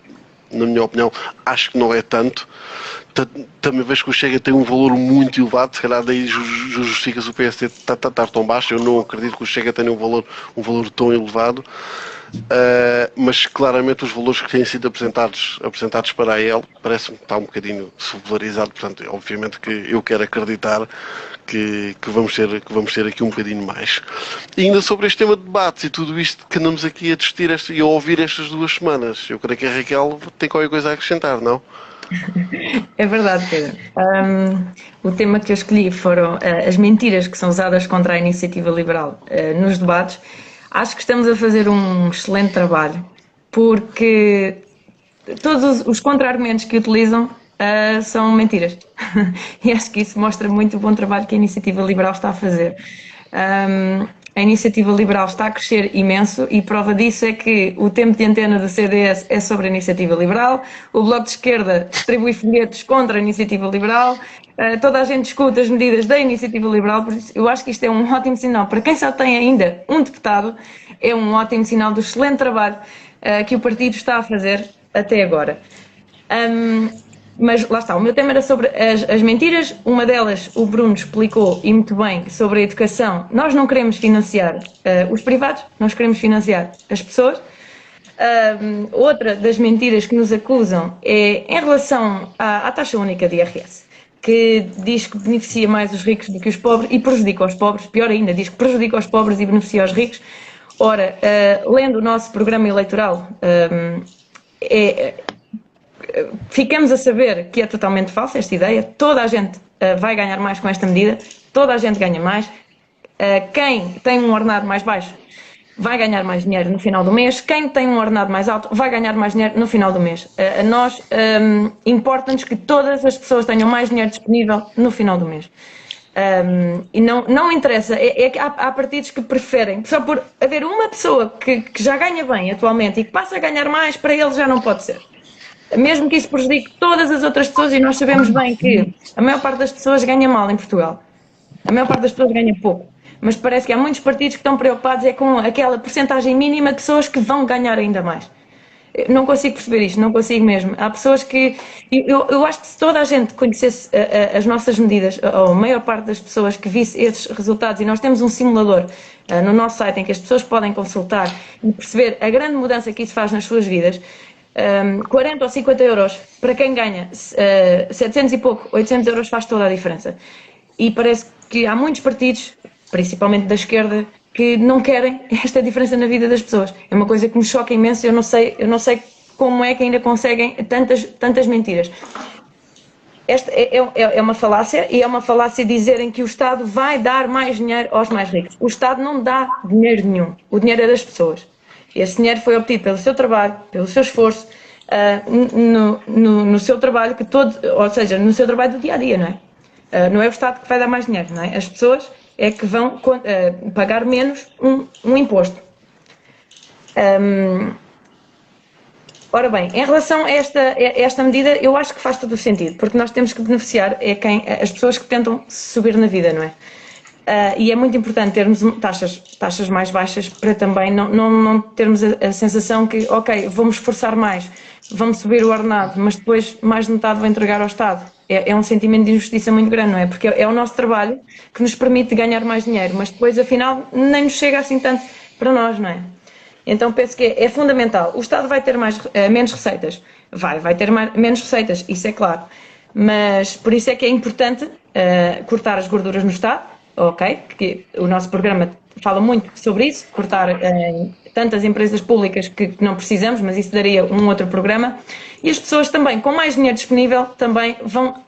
na minha opinião, acho que não é tanto. Também vejo que o Chega tem um valor muito elevado, se calhar daí justifica-se o PSD estar tão baixo. Eu não acredito que o Chega tenha um valor tão elevado, mas claramente os valores que têm sido apresentados para a EL parece-me que está um bocadinho subvalorizado. Portanto, obviamente que eu quero acreditar que vamos ter aqui um bocadinho mais. E ainda sobre este tema de debates e tudo isto que andamos aqui a discutir e a ouvir estas 2 semanas, eu creio que a Raquel tem qualquer coisa a acrescentar, não? É verdade, Pedro. O tema que eu escolhi foram as mentiras que são usadas contra a iniciativa liberal nos debates. Acho que estamos a fazer um excelente trabalho, porque todos os contra-argumentos que utilizam são mentiras. E acho que isso mostra muito o bom trabalho que a iniciativa liberal está a fazer. A iniciativa liberal está a crescer imenso e prova disso é que o tempo de antena do CDS é sobre a iniciativa liberal, o Bloco de Esquerda distribui folhetos contra a iniciativa liberal, toda a gente discute as medidas da iniciativa liberal, por isso eu acho que isto é um ótimo sinal. Para quem só tem ainda um deputado, é um ótimo sinal do excelente trabalho que o partido está a fazer até agora. Mas lá está, o meu tema era sobre as mentiras. Uma delas, o Bruno explicou e muito bem, sobre a educação. Nós não queremos financiar os privados, nós queremos financiar as pessoas. Outra das mentiras que nos acusam é em relação à taxa única de IRS, que diz que beneficia mais os ricos do que os pobres e prejudica os pobres. Pior ainda, diz que prejudica os pobres e beneficia os ricos. Ora, lendo o nosso programa eleitoral, ficamos a saber que é totalmente falsa esta ideia. Toda a gente vai ganhar mais com esta medida, toda a gente ganha mais. Quem tem um ordenado mais baixo vai ganhar mais dinheiro no final do mês, quem tem um ordenado mais alto vai ganhar mais dinheiro no final do mês. Nós importa-nos que todas as pessoas tenham mais dinheiro disponível no final do mês. E não interessa, há partidos que preferem, só por haver uma pessoa que já ganha bem atualmente e que passa a ganhar mais, para eles já não pode ser. Mesmo que isso prejudique todas as outras pessoas, e nós sabemos bem que a maior parte das pessoas ganha mal em Portugal. A maior parte das pessoas ganha pouco. Mas parece que há muitos partidos que estão preocupados com aquela porcentagem mínima de pessoas que vão ganhar ainda mais. Eu não consigo perceber isto, não consigo mesmo. Há pessoas que... Eu acho que se toda a gente conhecesse as nossas medidas, ou a maior parte das pessoas que visse esses resultados, e nós temos um simulador no nosso site em que as pessoas podem consultar e perceber a grande mudança que isso faz nas suas vidas, 40 ou 50 euros para quem ganha 700 e pouco, 800 euros faz toda a diferença. E parece que há muitos partidos, principalmente da esquerda, que não querem esta diferença na vida das pessoas. É uma coisa que me choca imenso. Eu não sei como é que ainda conseguem tantas mentiras. Esta é uma falácia, e é uma falácia dizerem que o Estado vai dar mais dinheiro aos mais ricos. O Estado não dá dinheiro nenhum. O dinheiro é das pessoas. Esse dinheiro foi obtido pelo seu trabalho, pelo seu esforço, no seu trabalho, ou seja, no seu trabalho do dia a dia, não é? Não é o Estado que vai dar mais dinheiro, não é? As pessoas é que vão pagar menos um imposto. Ora bem, em relação a esta medida, eu acho que faz todo o sentido, porque nós temos que beneficiar as pessoas que tentam subir na vida, não é? E é muito importante termos taxas mais baixas para também não termos a sensação que, ok, vamos esforçar mais, vamos subir o ordenado, mas depois mais de metade vai entregar ao Estado. É um sentimento de injustiça muito grande, não é? Porque é o nosso trabalho que nos permite ganhar mais dinheiro, mas depois, afinal, nem nos chega assim tanto para nós, não é? Então penso que é fundamental. O Estado vai ter menos receitas? Vai ter menos receitas, isso é claro. Mas por isso é que é importante cortar as gorduras no Estado, ok? Que o nosso programa fala muito sobre isso, cortar tantas empresas públicas que não precisamos, mas isso daria um outro programa. E as pessoas também, com mais dinheiro disponível, também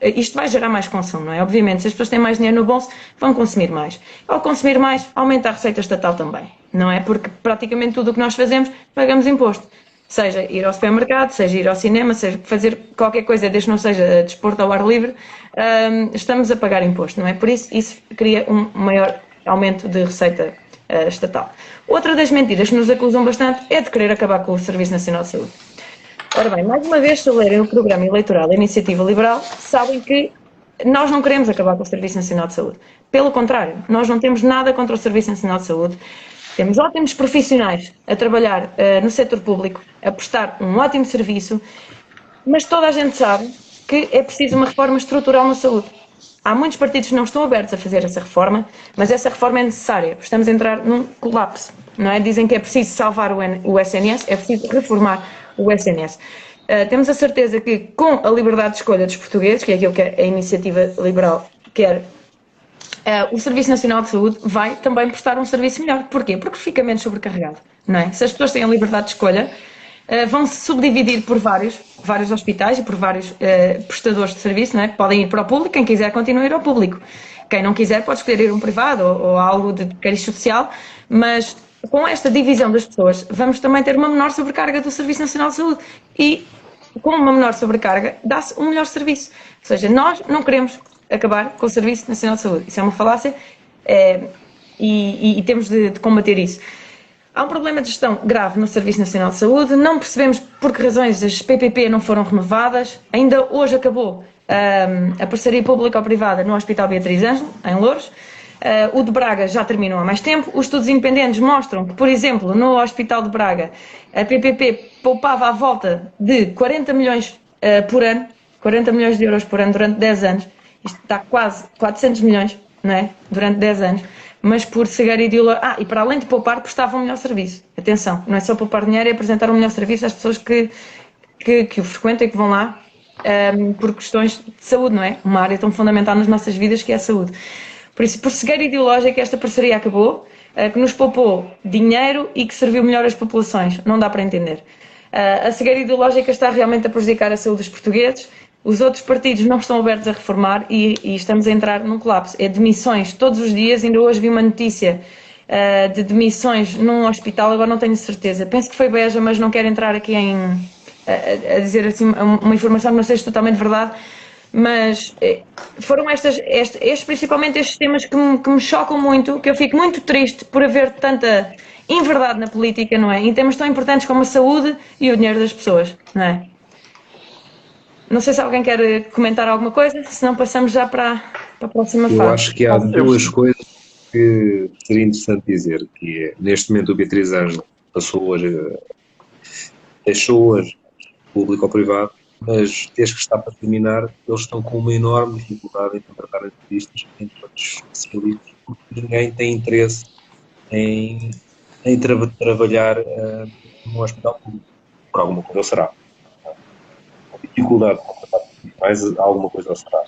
isto vai gerar mais consumo, não é? Obviamente, se as pessoas têm mais dinheiro no bolso, vão consumir mais. Ao consumir mais, aumenta a receita estatal também, não é? Porque praticamente tudo o que nós fazemos, pagamos imposto. Seja ir ao supermercado, seja ir ao cinema, seja fazer qualquer coisa, desde que não seja desporto ao ar livre, estamos a pagar imposto, não é? Por isso cria um maior aumento de receita estatal. Outra das mentiras que nos acusam bastante é de querer acabar com o Serviço Nacional de Saúde. Ora bem, mais uma vez, se lerem o programa eleitoral da Iniciativa Liberal, sabem que nós não queremos acabar com o Serviço Nacional de Saúde. Pelo contrário, nós não temos nada contra o Serviço Nacional de Saúde. Temos ótimos profissionais a trabalhar no setor público, a prestar um ótimo serviço, mas toda a gente sabe que é preciso uma reforma estrutural na saúde. Há muitos partidos que não estão abertos a fazer essa reforma, mas essa reforma é necessária. Estamos a entrar num colapso, não é? Dizem que é preciso salvar o SNS, é preciso reformar o SNS. Temos a certeza que, com a liberdade de escolha dos portugueses, que é aquilo que a Iniciativa Liberal quer, o Serviço Nacional de Saúde vai também prestar um serviço melhor. Porquê? Porque fica menos sobrecarregado, não é? Se as pessoas têm a liberdade de escolha, vão se subdividir por vários hospitais e por vários prestadores de serviço, não é? Podem ir para o público, quem quiser continua a ir ao público. Quem não quiser pode escolher ir a um privado ou algo de cariz social, mas com esta divisão das pessoas vamos também ter uma menor sobrecarga do Serviço Nacional de Saúde e com uma menor sobrecarga dá-se um melhor serviço. Ou seja, nós não queremos acabar com o Serviço Nacional de Saúde. Isso é uma falácia e temos de combater isso. Há um problema de gestão grave no Serviço Nacional de Saúde, não percebemos por que razões as PPP não foram renovadas. Ainda hoje acabou a parceria pública ou privada no Hospital Beatriz Ângelo, em Loures. O de Braga já terminou há mais tempo. Os estudos independentes mostram que, por exemplo, no Hospital de Braga, a PPP poupava à volta de 40 milhões por ano, 40 milhões de euros por ano durante 10 anos. Isto dá quase 400 milhões, não é? Durante 10 anos. Mas por cegueira ideológica. E para além de poupar, prestavam um melhor serviço. Atenção, não é só poupar dinheiro, é apresentar um melhor serviço às pessoas que o frequentam e que vão lá por questões de saúde, não é? Uma área tão fundamental nas nossas vidas que é a saúde. Por isso, por cegueira ideológica, esta parceria acabou, que nos poupou dinheiro e que serviu melhor às populações. Não dá para entender. A cegueira ideológica está realmente a prejudicar a saúde dos portugueses. Os outros partidos não estão abertos a reformar e estamos a entrar num colapso. É demissões todos os dias. Ainda hoje vi uma notícia de demissões num hospital, agora não tenho certeza. Penso que foi Beja, mas não quero entrar aqui a dizer assim uma informação que não seja totalmente verdade. Mas foram principalmente estes temas que me chocam muito, que eu fico muito triste por haver tanta inverdade na política, não é? Em temas tão importantes como a saúde e o dinheiro das pessoas, não é? Não sei se alguém quer comentar alguma coisa, senão passamos já para a próxima fase. Eu acho que há duas coisas que seria interessante dizer, que é, neste momento o Beatriz Ângelo deixou hoje público ou privado, mas desde que está para terminar, eles estão com uma enorme dificuldade em contratar entrevistas entre outros especialistas, porque ninguém tem interesse em trabalhar num hospital público. Por alguma coisa será. Dificuldade de contratar profissionais, alguma coisa será.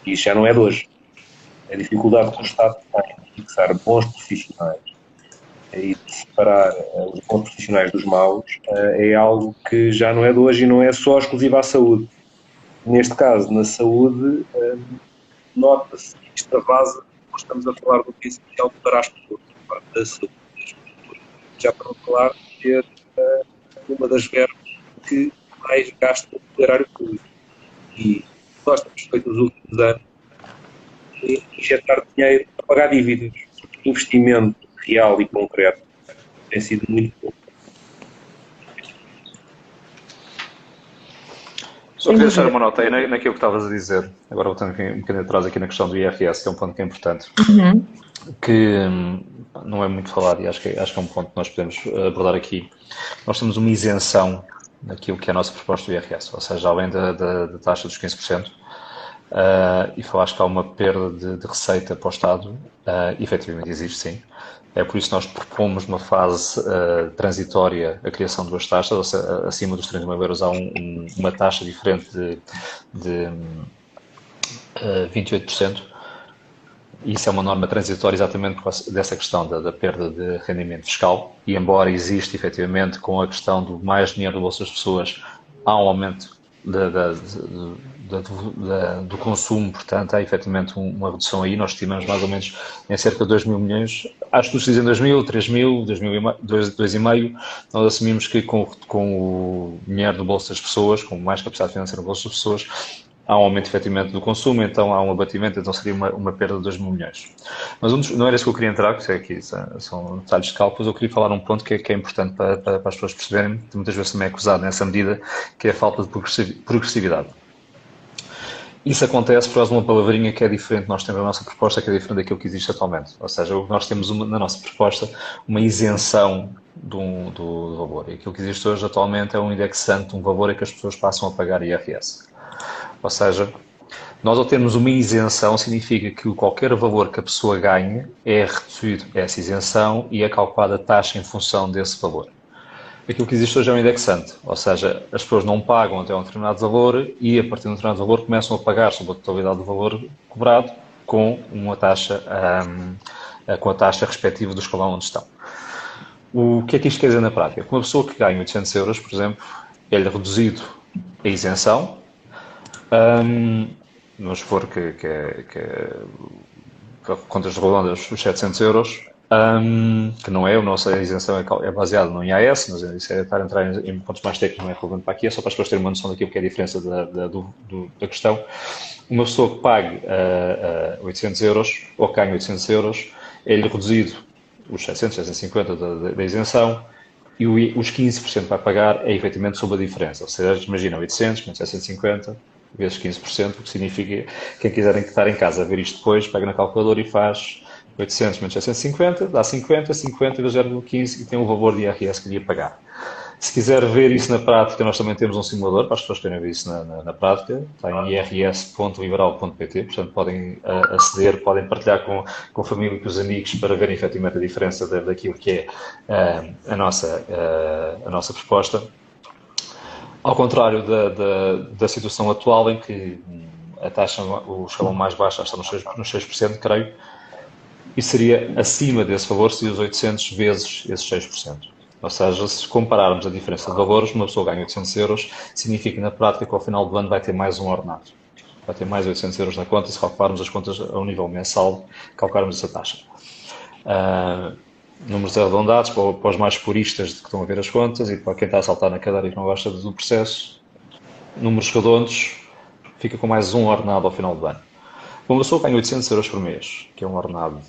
E isso já não é de hoje. A dificuldade que o Estado tem de fixar bons profissionais e de separar os bons profissionais dos maus é algo que já não é de hoje e não é só exclusivo à saúde. Neste caso, na saúde, nota-se que extravasa, nós estamos a falar do que é essencial para as pessoas, para a saúde das pessoas. Já para não falar de ter uma das verbas que mais gasta no erário público. E nós temos feito nos últimos anos injetar dinheiro para pagar dívidas. O investimento real e concreto tem sido muito pouco. Só queria deixar uma nota aí naquilo que estavas a dizer. Agora voltando um bocadinho atrás aqui na questão do IRS, que é um ponto que é importante, que não é muito falado e acho que é um ponto que nós podemos abordar aqui. Nós temos uma isenção naquilo que é a nossa proposta do IRS, ou seja, além da taxa dos 15%, e falaste que há uma perda de receita para o Estado, efetivamente existe, sim. É por isso que nós propomos numa fase transitória a criação de duas taxas, ou seja, acima dos 30 mil euros há uma taxa diferente de 28%. Isso é uma norma transitória exatamente por causa dessa questão da perda de rendimento fiscal, e embora exista efetivamente com a questão do mais dinheiro no bolso das pessoas, há um aumento do consumo, portanto há efetivamente uma redução aí. Nós estimamos mais ou menos em cerca de 2 mil milhões, acho que dizem 2 mil, 3 mil, 2,5, nós assumimos que com o dinheiro no bolso das pessoas, com mais capacidade financeira no bolso das pessoas, há um aumento efetivamente do consumo, então há um abatimento, então seria uma perda de 2 mil milhões. Mas não era isso que eu queria entrar, porque aqui são detalhes de cálculos. Eu queria falar um ponto que é importante para as pessoas perceberem, que muitas vezes também é acusado nessa medida, que é a falta de progressividade. Isso acontece por causa de uma palavrinha que é diferente. Nós temos a nossa proposta, que é diferente daquilo que existe atualmente. Ou seja, nós temos na nossa proposta uma isenção do valor. E aquilo que existe hoje atualmente é um indexante, um valor em que as pessoas passam a pagar IRS. Ou seja, nós ao termos uma isenção significa que qualquer valor que a pessoa ganhe é reduzido a essa isenção e é calculada a taxa em função desse valor. Aquilo que existe hoje é um indexante, ou seja, as pessoas não pagam até um determinado valor e a partir de um determinado valor começam a pagar sobre a totalidade do valor cobrado com uma taxa, com a taxa respectiva do escalão onde estão. O que é que isto quer dizer na prática? Com uma pessoa que ganha 800 euros, por exemplo, é-lhe reduzido a isenção. Vamos supor que contas redondas os 700 euros, que não é, a nossa isenção é baseada no IAS, mas isso é estar a entrar em pontos mais técnicos, não é relevante para aqui, é só para as pessoas terem uma noção daquilo que é a diferença da questão. Uma pessoa que pague 800 euros, ou que ganhe 800 euros, é-lhe reduzido os 700, 750 da isenção, e os 15% que vai pagar é efetivamente sobre a diferença. Ou seja, imagina 800 menos 750 vezes 15%, o que significa que quem quiser estar em casa a ver isto depois, pega na calculadora e faz 800 menos 750, dá 50, 50 vezes 0,15 e tem o valor de IRS que lhe ia pagar. Se quiser ver isso na prática, nós também temos um simulador para as pessoas que querem ver isso na prática, está em irs.liberal.pt, portanto podem aceder, podem partilhar com a família e com os amigos para verem efetivamente a diferença daquilo que é a nossa proposta. Ao contrário da situação atual, em que a taxa, o escalão mais baixo está nos 6%, creio, e seria acima desse valor, seria os 800 vezes esses 6%. Ou seja, se compararmos a diferença de valores, uma pessoa ganha 800 euros, significa na prática que ao final do ano vai ter mais um ordenado. Vai ter mais 800 euros na conta, se calcularmos as contas ao nível mensal, calcularmos essa taxa. Números arredondados para os mais puristas que estão a ver as contas e para quem está a saltar na cadeira e que não gosta do processo, números redondos, fica com mais um ordenado ao final do ano. Uma pessoa ganha 800 euros por mês, que é um ordenado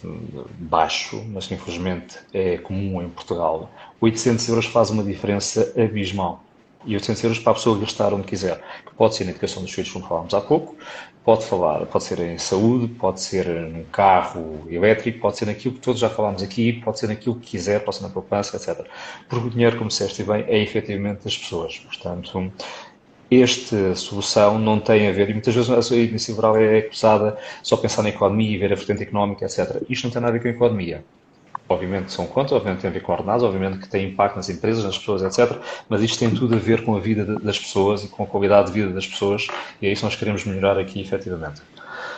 baixo, mas que infelizmente é comum em Portugal. 800 euros faz uma diferença abismal. E 800 euros para a pessoa gastar onde quiser, que pode ser na educação dos filhos, como falámos há pouco, pode ser em saúde, pode ser num carro elétrico, pode ser naquilo que todos já falámos aqui, pode ser naquilo que quiser, pode ser na poupança, etc. Porque o dinheiro, como disseste bem, é efetivamente das pessoas. Portanto, esta solução não tem a ver, e muitas vezes a iniciativa liberal é acusada só pensar na economia e ver a vertente económica, etc. Isto não tem nada a ver com a economia. Obviamente são contas, obviamente tem a ver com ordenados, obviamente que tem impacto nas empresas, nas pessoas, etc. Mas isto tem tudo a ver com a vida das pessoas e com a qualidade de vida das pessoas, e é isso que nós queremos melhorar aqui, efetivamente.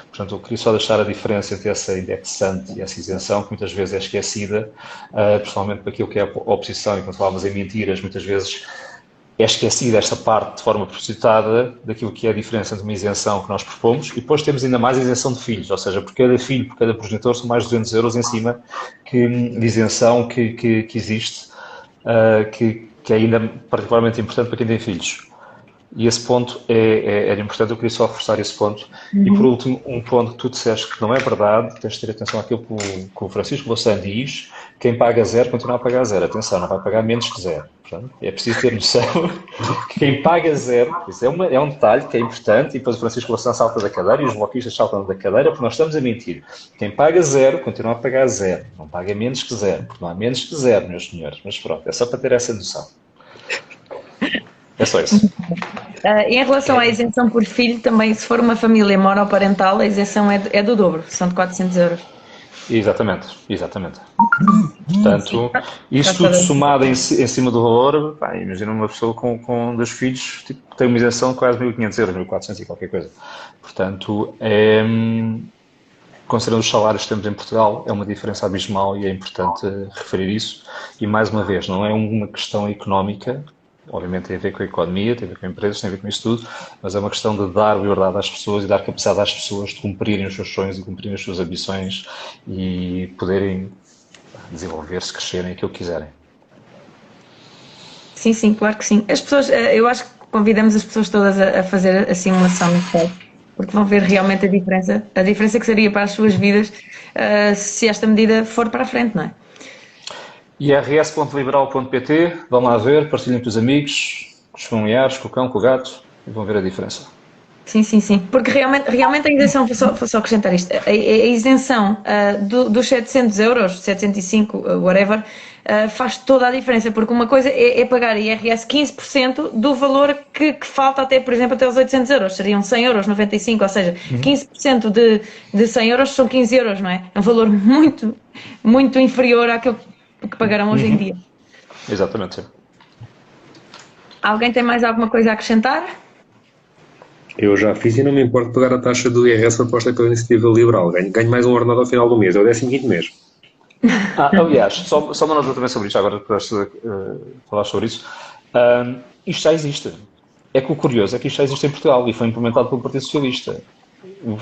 Portanto, eu queria só deixar a diferença entre essa indexante e essa isenção, que muitas vezes é esquecida, principalmente para aquilo que é a oposição, e quando falávamos em mentiras, muitas vezes é esquecida esta parte de forma propositada daquilo que é a diferença entre uma isenção que nós propomos e depois temos ainda mais a isenção de filhos, ou seja, por cada filho, por cada progenitor são mais de 200 euros em cima de isenção que existe, que é ainda particularmente importante para quem tem filhos. E esse ponto era importante, eu queria só reforçar esse ponto. E por último, um ponto que tu disseste que não é verdade, tens de ter atenção àquilo que o Francisco Louçã diz, quem paga zero continua a pagar zero. Atenção, não vai pagar menos que zero. Portanto, é preciso ter noção que quem paga zero, isso é um detalhe que é importante, e depois o Francisco Louçã salta da cadeira e os bloquistas saltam da cadeira porque nós estamos a mentir. Quem paga zero continua a pagar zero, não paga menos que zero, porque não há menos que zero, meus senhores. Mas pronto, é só para ter essa noção. É só isso. Em relação à isenção por filho, também, se for uma família monoparental, a isenção é do dobro, são de 400 euros. Exatamente. Portanto, isto tudo somado em cima do valor, imagina uma pessoa com 2 filhos, tipo, tem uma isenção de quase 1.500 euros, 1.400 e qualquer coisa. Portanto, considerando os salários que temos em Portugal, é uma diferença abismal e é importante referir isso. E mais uma vez, não é uma questão económica. Obviamente tem a ver com a economia, tem a ver com empresas, tem a ver com isso tudo, mas é uma questão de dar liberdade às pessoas e dar capacidade às pessoas de cumprirem os seus sonhos e cumprirem as suas ambições e poderem desenvolver-se, crescerem aquilo que quiserem. Sim, claro que sim. As pessoas, eu acho que convidamos as pessoas todas a fazer a simulação do PEC, porque vão ver realmente a diferença que seria para as suas vidas se esta medida for para a frente, não é? irs.liberal.pt, vão lá ver, partilhem com os amigos, com os familiares, com o cão, com o gato, e vão ver a diferença. Sim, porque realmente a isenção, vou só acrescentar isto, a isenção dos 700 euros, 705, whatever, faz toda a diferença, porque uma coisa é pagar IRS 15% do valor que falta até, por exemplo, até os 800 euros, seriam 100 euros, 95, ou seja, 15% de 100 euros são 15 euros, não é? É um valor muito, muito inferior àquilo que pagarão hoje em dia. Exatamente, sim. Alguém tem mais alguma coisa a acrescentar? Eu já fiz e não me importo de pagar a taxa do IRS proposta pela Iniciativa Liberal. Ganho mais um ordenado ao final do mês, é o 15º mês. Aliás, só uma nota também sobre isto, agora para falar sobre isso. Isto já existe. É que o curioso é que isto já existe em Portugal e foi implementado pelo Partido Socialista.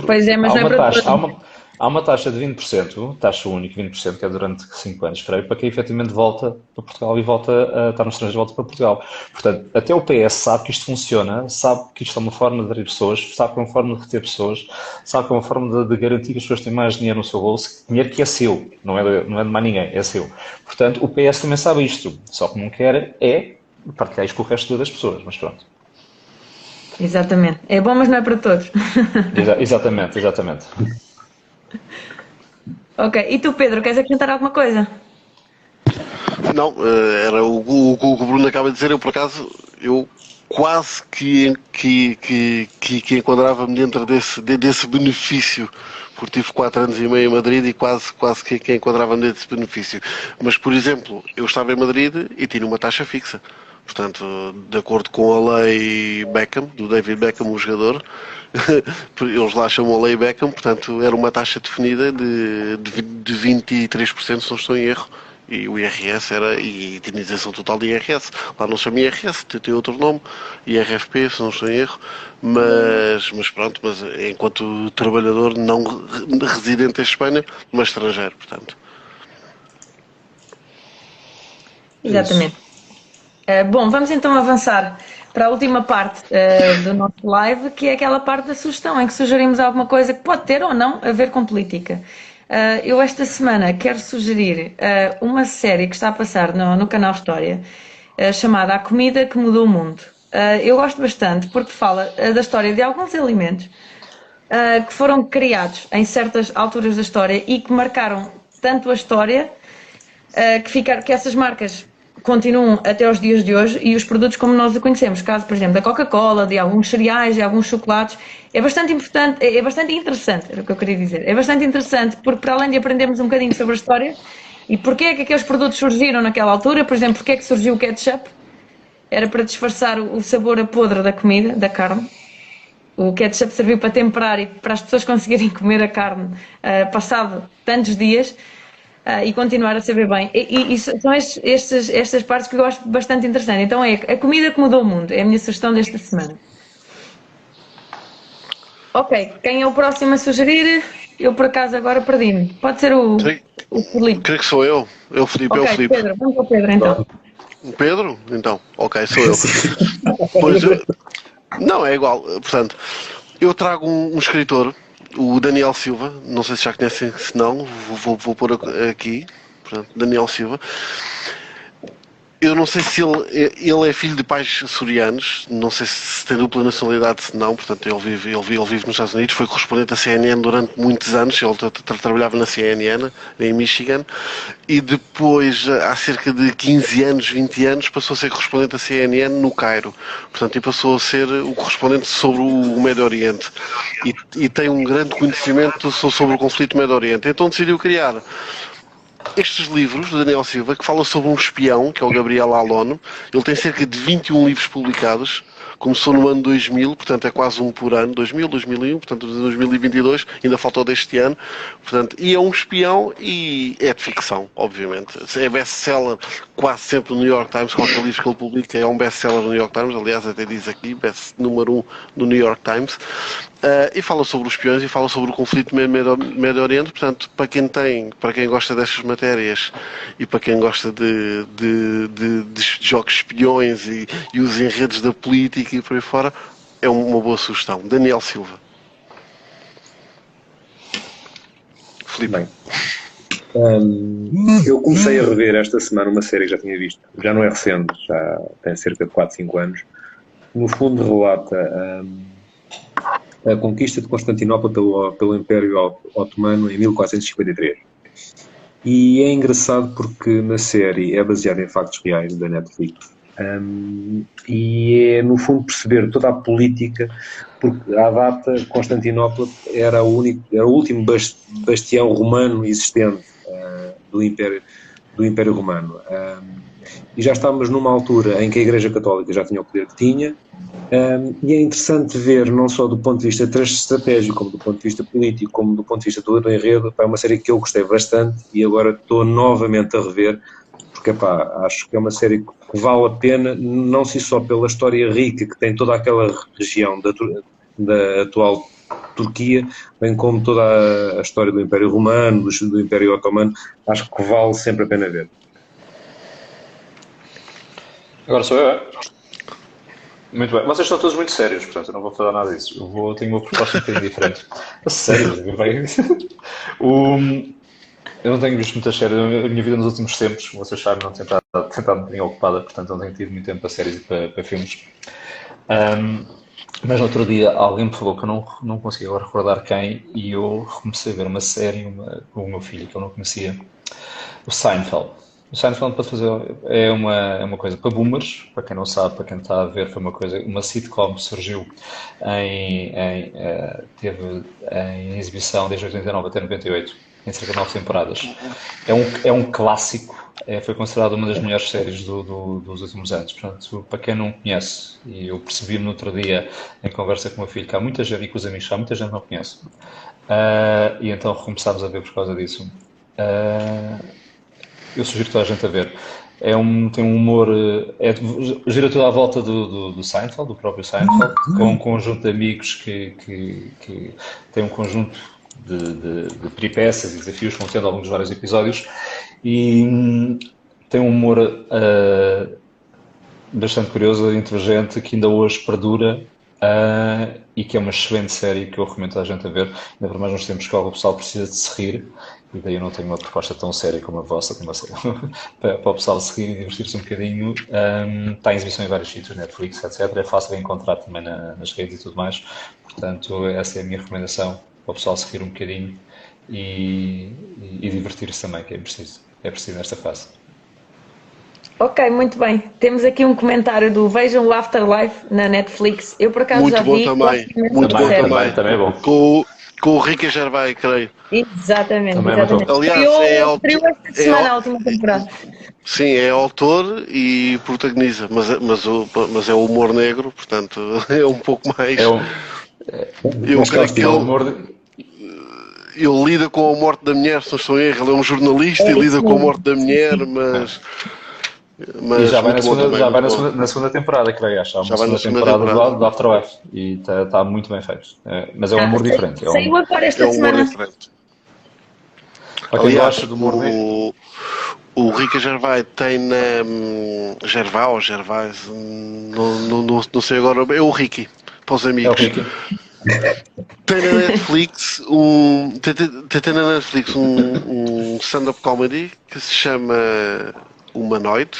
Pois é, mas não é para todos. Há uma taxa de 20%, taxa única 20%, que é durante 5 anos, creio, para quem efetivamente volta para Portugal e volta a estar no estrangeiro e volta para Portugal. Portanto, até o PS sabe que isto funciona, sabe que isto é uma forma de atrair pessoas, sabe que é uma forma de reter pessoas, sabe que é uma forma de garantir que as pessoas têm mais dinheiro no seu bolso, dinheiro que é seu, não é de mais ninguém, é seu. Portanto, o PS também sabe isto, só que não quer partilhar isto com o resto das pessoas, mas pronto. Exatamente. É bom, mas não é para todos. Exatamente. Ok, e tu, Pedro, queres acrescentar alguma coisa? Não, era o que o Bruno acaba de dizer. Eu, por acaso, quase que enquadrava-me dentro desse benefício, porque tive 4 anos e meio em Madrid e quase que enquadrava-me desse benefício. Mas, por exemplo, eu estava em Madrid e tinha uma taxa fixa. Portanto, de acordo com a lei Beckham, do David Beckham, o jogador, eles lá chamam a lei Beckham, portanto, era uma taxa definida de 23%, se não estou em erro, e o IRS e tinha isenção total de IRS. Lá não se chama IRS, tem outro nome, IRFP, se não estou em erro, mas pronto, mas enquanto trabalhador não residente em Espanha, mas estrangeiro, portanto. Exatamente. Bom, vamos então avançar para a última parte do nosso live, que é aquela parte da sugestão, em que sugerimos alguma coisa que pode ter ou não a ver com política. Eu esta semana quero sugerir uma série que está a passar no canal História, chamada A Comida que Mudou o Mundo. Eu gosto bastante porque fala da história de alguns alimentos que foram criados em certas alturas da história e que marcaram tanto a história que essas marcas continuam até aos dias de hoje e os produtos como nós o conhecemos, caso, por exemplo, da Coca-Cola, de alguns cereais, de alguns chocolates, é bastante importante, é bastante interessante, era o que eu queria dizer, é bastante interessante porque para além de aprendermos um bocadinho sobre a história e porque é que aqueles produtos surgiram naquela altura, por exemplo, porque é que surgiu o ketchup, era para disfarçar o sabor a podre da comida, da carne. O ketchup serviu para temperar e para as pessoas conseguirem comer a carne passado tantos dias. E continuar a saber bem. E são estas partes que eu acho bastante interessante. Então é a comida que mudou o mundo. É a minha sugestão desta semana. Ok, quem é o próximo a sugerir? Eu por acaso agora perdi-me. Pode ser o Filipe. Creio que sou eu. O Filipe, okay, é o Filipe. Pedro, vamos ao Pedro então. O Pedro? Então, ok, sou eu. Não, é igual. Portanto, eu trago um escritor, o Daniel Silva, não sei se já conhecem, se não, vou pôr aqui, portanto, Daniel Silva. Eu não sei se ele é filho de pais açorianos, não sei se tem dupla nacionalidade, se não, portanto ele vive nos Estados Unidos, foi correspondente da CNN durante muitos anos, ele trabalhava na CNN, em Michigan, e depois, há cerca de 15 anos, 20 anos, passou a ser correspondente da CNN no Cairo, portanto, e passou a ser o correspondente sobre o Médio Oriente, e tem um grande conhecimento sobre o conflito Médio Oriente, então decidiu criar estes livros do Daniel Silva, que fala sobre um espião, que é o Gabriel Alon. Ele tem cerca de 21 livros publicados. Começou no ano 2000, portanto é quase um por ano. 2000, 2001, portanto 2022, ainda faltou deste ano. Portanto, e é um espião e é de ficção, obviamente. É best-seller quase sempre no New York Times. Qualquer livro que ele publica é um best-seller no New York Times. Aliás, até diz aqui, best número 1 no New York Times. E fala sobre os espiões e fala sobre o conflito no Médio Oriente. Portanto, para quem gosta destas matérias e para quem gosta de jogos de espiões e os enredos da política e por aí fora, é uma boa sugestão. Daniel Silva. Filipe. Bem, eu comecei a rever esta semana uma série que já tinha visto. Já não é recente, já tem cerca de 4, 5 anos. No fundo relata a conquista de Constantinopla pelo Império Otomano em 1453. E é engraçado porque na série é baseada em factos reais da Netflix. E é, no fundo, perceber toda a política, porque à data Constantinopla era o último bastião romano existente do Império Romano. E já estávamos numa altura em que a Igreja Católica já tinha o poder que tinha, e é interessante ver, não só do ponto de vista estratégico, como do ponto de vista político, como do ponto de vista todo do enredo. É uma série que eu gostei bastante e agora estou novamente a rever, porque acho que é uma série que vale a pena, não só pela história rica que tem toda aquela região da atual Turquia, bem como toda a história do Império Romano, do Império Otomano. Acho que vale sempre a pena ver. Agora sou eu. Muito bem. Vocês estão todos muito sérios, portanto eu não vou falar nada disso. Tenho uma proposta um bocadinho diferente. A sério, eu não tenho visto muitas séries. A minha vida nos últimos tempos, vocês sabem, não tenho estado um bocadinho ocupada, portanto não tenho tido muito tempo para séries e para filmes. Mas no outro dia alguém me falou que eu não conseguia agora recordar quem, e eu comecei a ver uma série com o meu filho que eu não conhecia, o Seinfeld. O Seinfeld, para fazer, é uma coisa para boomers, para quem não sabe, para quem está a ver, foi uma sitcom que surgiu teve em exibição desde 89 até 98, em cerca de 9 temporadas. É um clássico, foi considerado uma das melhores séries dos últimos anos. Portanto, para quem não conhece, e eu percebi no outro dia, em conversa com o meu filho, que há muita gente, e com os amigos, há muita gente que não conhece. E então recomeçámos a ver por causa disso. Eu sugiro toda a gente a ver. Tem um humor, gira tudo à volta do Seinfeld, do próprio Seinfeld, com um conjunto de amigos que tem um conjunto de peripécias e desafios que vão tendo ao longo dos vários episódios, e tem um humor bastante curioso, inteligente, que ainda hoje perdura, e que é uma excelente série que eu recomendo a gente a ver. Ainda por mais nos tempos que o pessoal precisa de se rir, e daí eu não tenho uma proposta tão séria como a vossa, para o pessoal se rir e divertir-se um bocadinho. Está em exibição em vários sítios, Netflix, etc. É fácil de encontrar também nas redes e tudo mais. Portanto, essa é a minha recomendação, para o pessoal se rir um bocadinho e divertir-se também, que é preciso nesta fase. Ok, muito bem. Temos aqui um comentário do Vejam o Afterlife na Netflix. Eu por acaso muito já bom vi. Também. Muito bom também. Também é bom. Com o Ricky Gervais, creio. Exatamente. Aliás, estreou esta semana a última temporada. Sim, é autor e protagoniza, mas é o humor negro, portanto é um pouco mais. Eu creio que ele lida com a morte da mulher, se não estou em erro. Ele é um jornalista e lida com a morte da mulher, mas e já vai na segunda temporada, creio. Já vai na segunda temporada do Afterlife e está muito bem feito. Mas é um humor diferente. Saiu agora esta semana. Para quem gosta do humor negro. O Ricky Gervais tem na Gervais, não sei agora, é o Ricky. para os É o amigos. Ricky. Tem na Netflix um stand-up comedy que se chama Humanoide,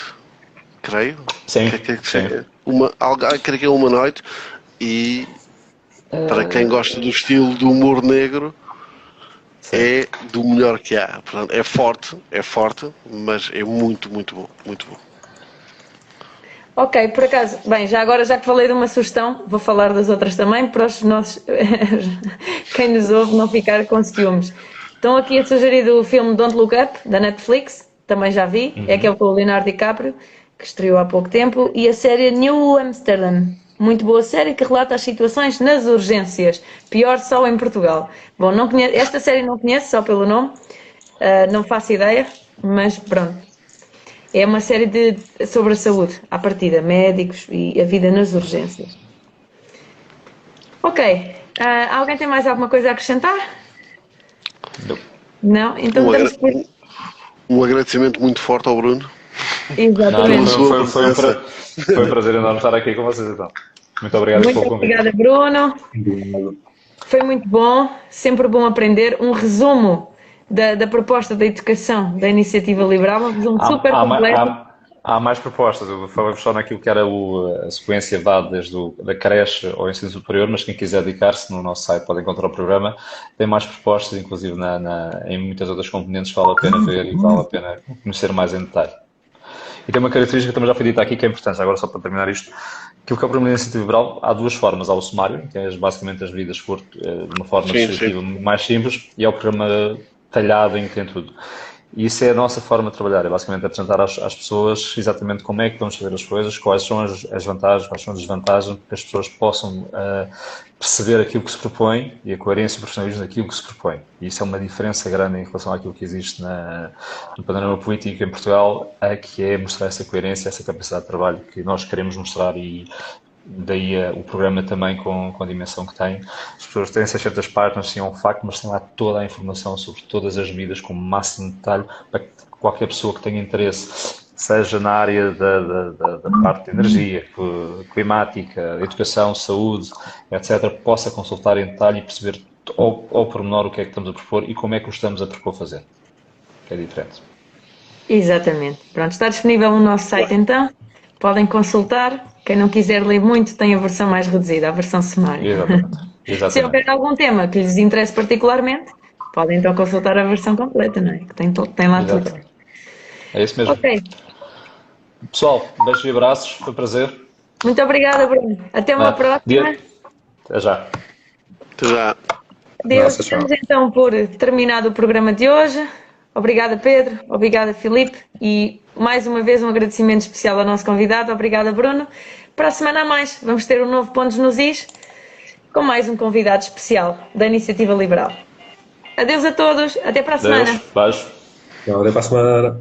creio. Sim, Creio que é Humanoide. E para quem gosta do estilo do humor negro, é do melhor que há. Portanto, é forte, mas é muito, muito bom, muito bom. Ok, por acaso, bem, já agora já que falei de uma sugestão, vou falar das outras também, para os nossos, quem nos ouve não ficar com ciúmes. Estão aqui a sugerir o filme Don't Look Up, da Netflix, também já vi, é aquele com o Leonardo DiCaprio, que estreou há pouco tempo, e a série New Amsterdam, muito boa série que relata as situações nas urgências, pior só em Portugal. Bom, não conheço, esta série não conheço, só pelo nome, não faço ideia, mas pronto. É uma série sobre a saúde, à partida, médicos e a vida nas urgências. Ok. Alguém tem mais alguma coisa a acrescentar? Não? Então estamos por... Um agradecimento muito forte ao Bruno. Exatamente. Foi um prazer enorme estar aqui com vocês, então. Muito obrigado pelo convite. Obrigada, Bruno. Foi muito bom, sempre bom aprender. Um resumo da proposta da educação da Iniciativa Liberal, um resumo super completo. Há mais propostas, eu falei só naquilo que era a sequência dada desde da creche ao ensino superior, mas quem quiser dedicar-se no nosso site pode encontrar o programa. Tem mais propostas, inclusive em muitas outras componentes, vale a pena ver e vale a pena conhecer mais em detalhe. E tem uma característica que também já foi dita aqui que é importante, agora só para terminar isto, que o programa de iniciativa liberal há duas formas. Há o sumário, que é basicamente as medidas de uma forma descritiva mais simples, e há o programa talhado em que tem tudo. E isso é a nossa forma de trabalhar, é basicamente apresentar às pessoas exatamente como é que vamos fazer as coisas, quais são as vantagens, quais são as desvantagens, para que as pessoas possam perceber aquilo que se propõe e a coerência e o profissionalismo daquilo que se propõe. E isso é uma diferença grande em relação àquilo que existe no panorama político em Portugal, que é mostrar essa coerência, essa capacidade de trabalho que nós queremos mostrar e daí o programa também com a dimensão que tem. As pessoas têm 600 páginas, sim, é um facto, mas tem lá toda a informação sobre todas as medidas com o máximo de detalhe para que qualquer pessoa que tenha interesse, seja na área da parte de energia, climática, educação, saúde, etc., possa consultar em detalhe e perceber ao pormenor o que é que estamos a propor e como é que o estamos a propor fazer, que é diferente. Exatamente. Pronto, está disponível no nosso site então, podem consultar. Quem não quiser ler muito tem a versão mais reduzida, a versão sumária. Exatamente. Se houver algum tema que lhes interesse particularmente, podem então consultar a versão completa, não é? Que tem lá tudo. É isso mesmo. Ok. Pessoal, beijos e abraços, foi um prazer. Muito obrigada, Bruno. Até uma próxima. Até já. Até já. Deus, estamos então por terminado o programa de hoje. Obrigada, Pedro. Obrigada, Filipe. E mais uma vez um agradecimento especial ao nosso convidado. Obrigada, Bruno. Para a semana a mais, vamos ter um novo Pontos nos Is com mais um convidado especial da Iniciativa Liberal. Adeus a todos. Até para a semana. Beijo. Até para a semana.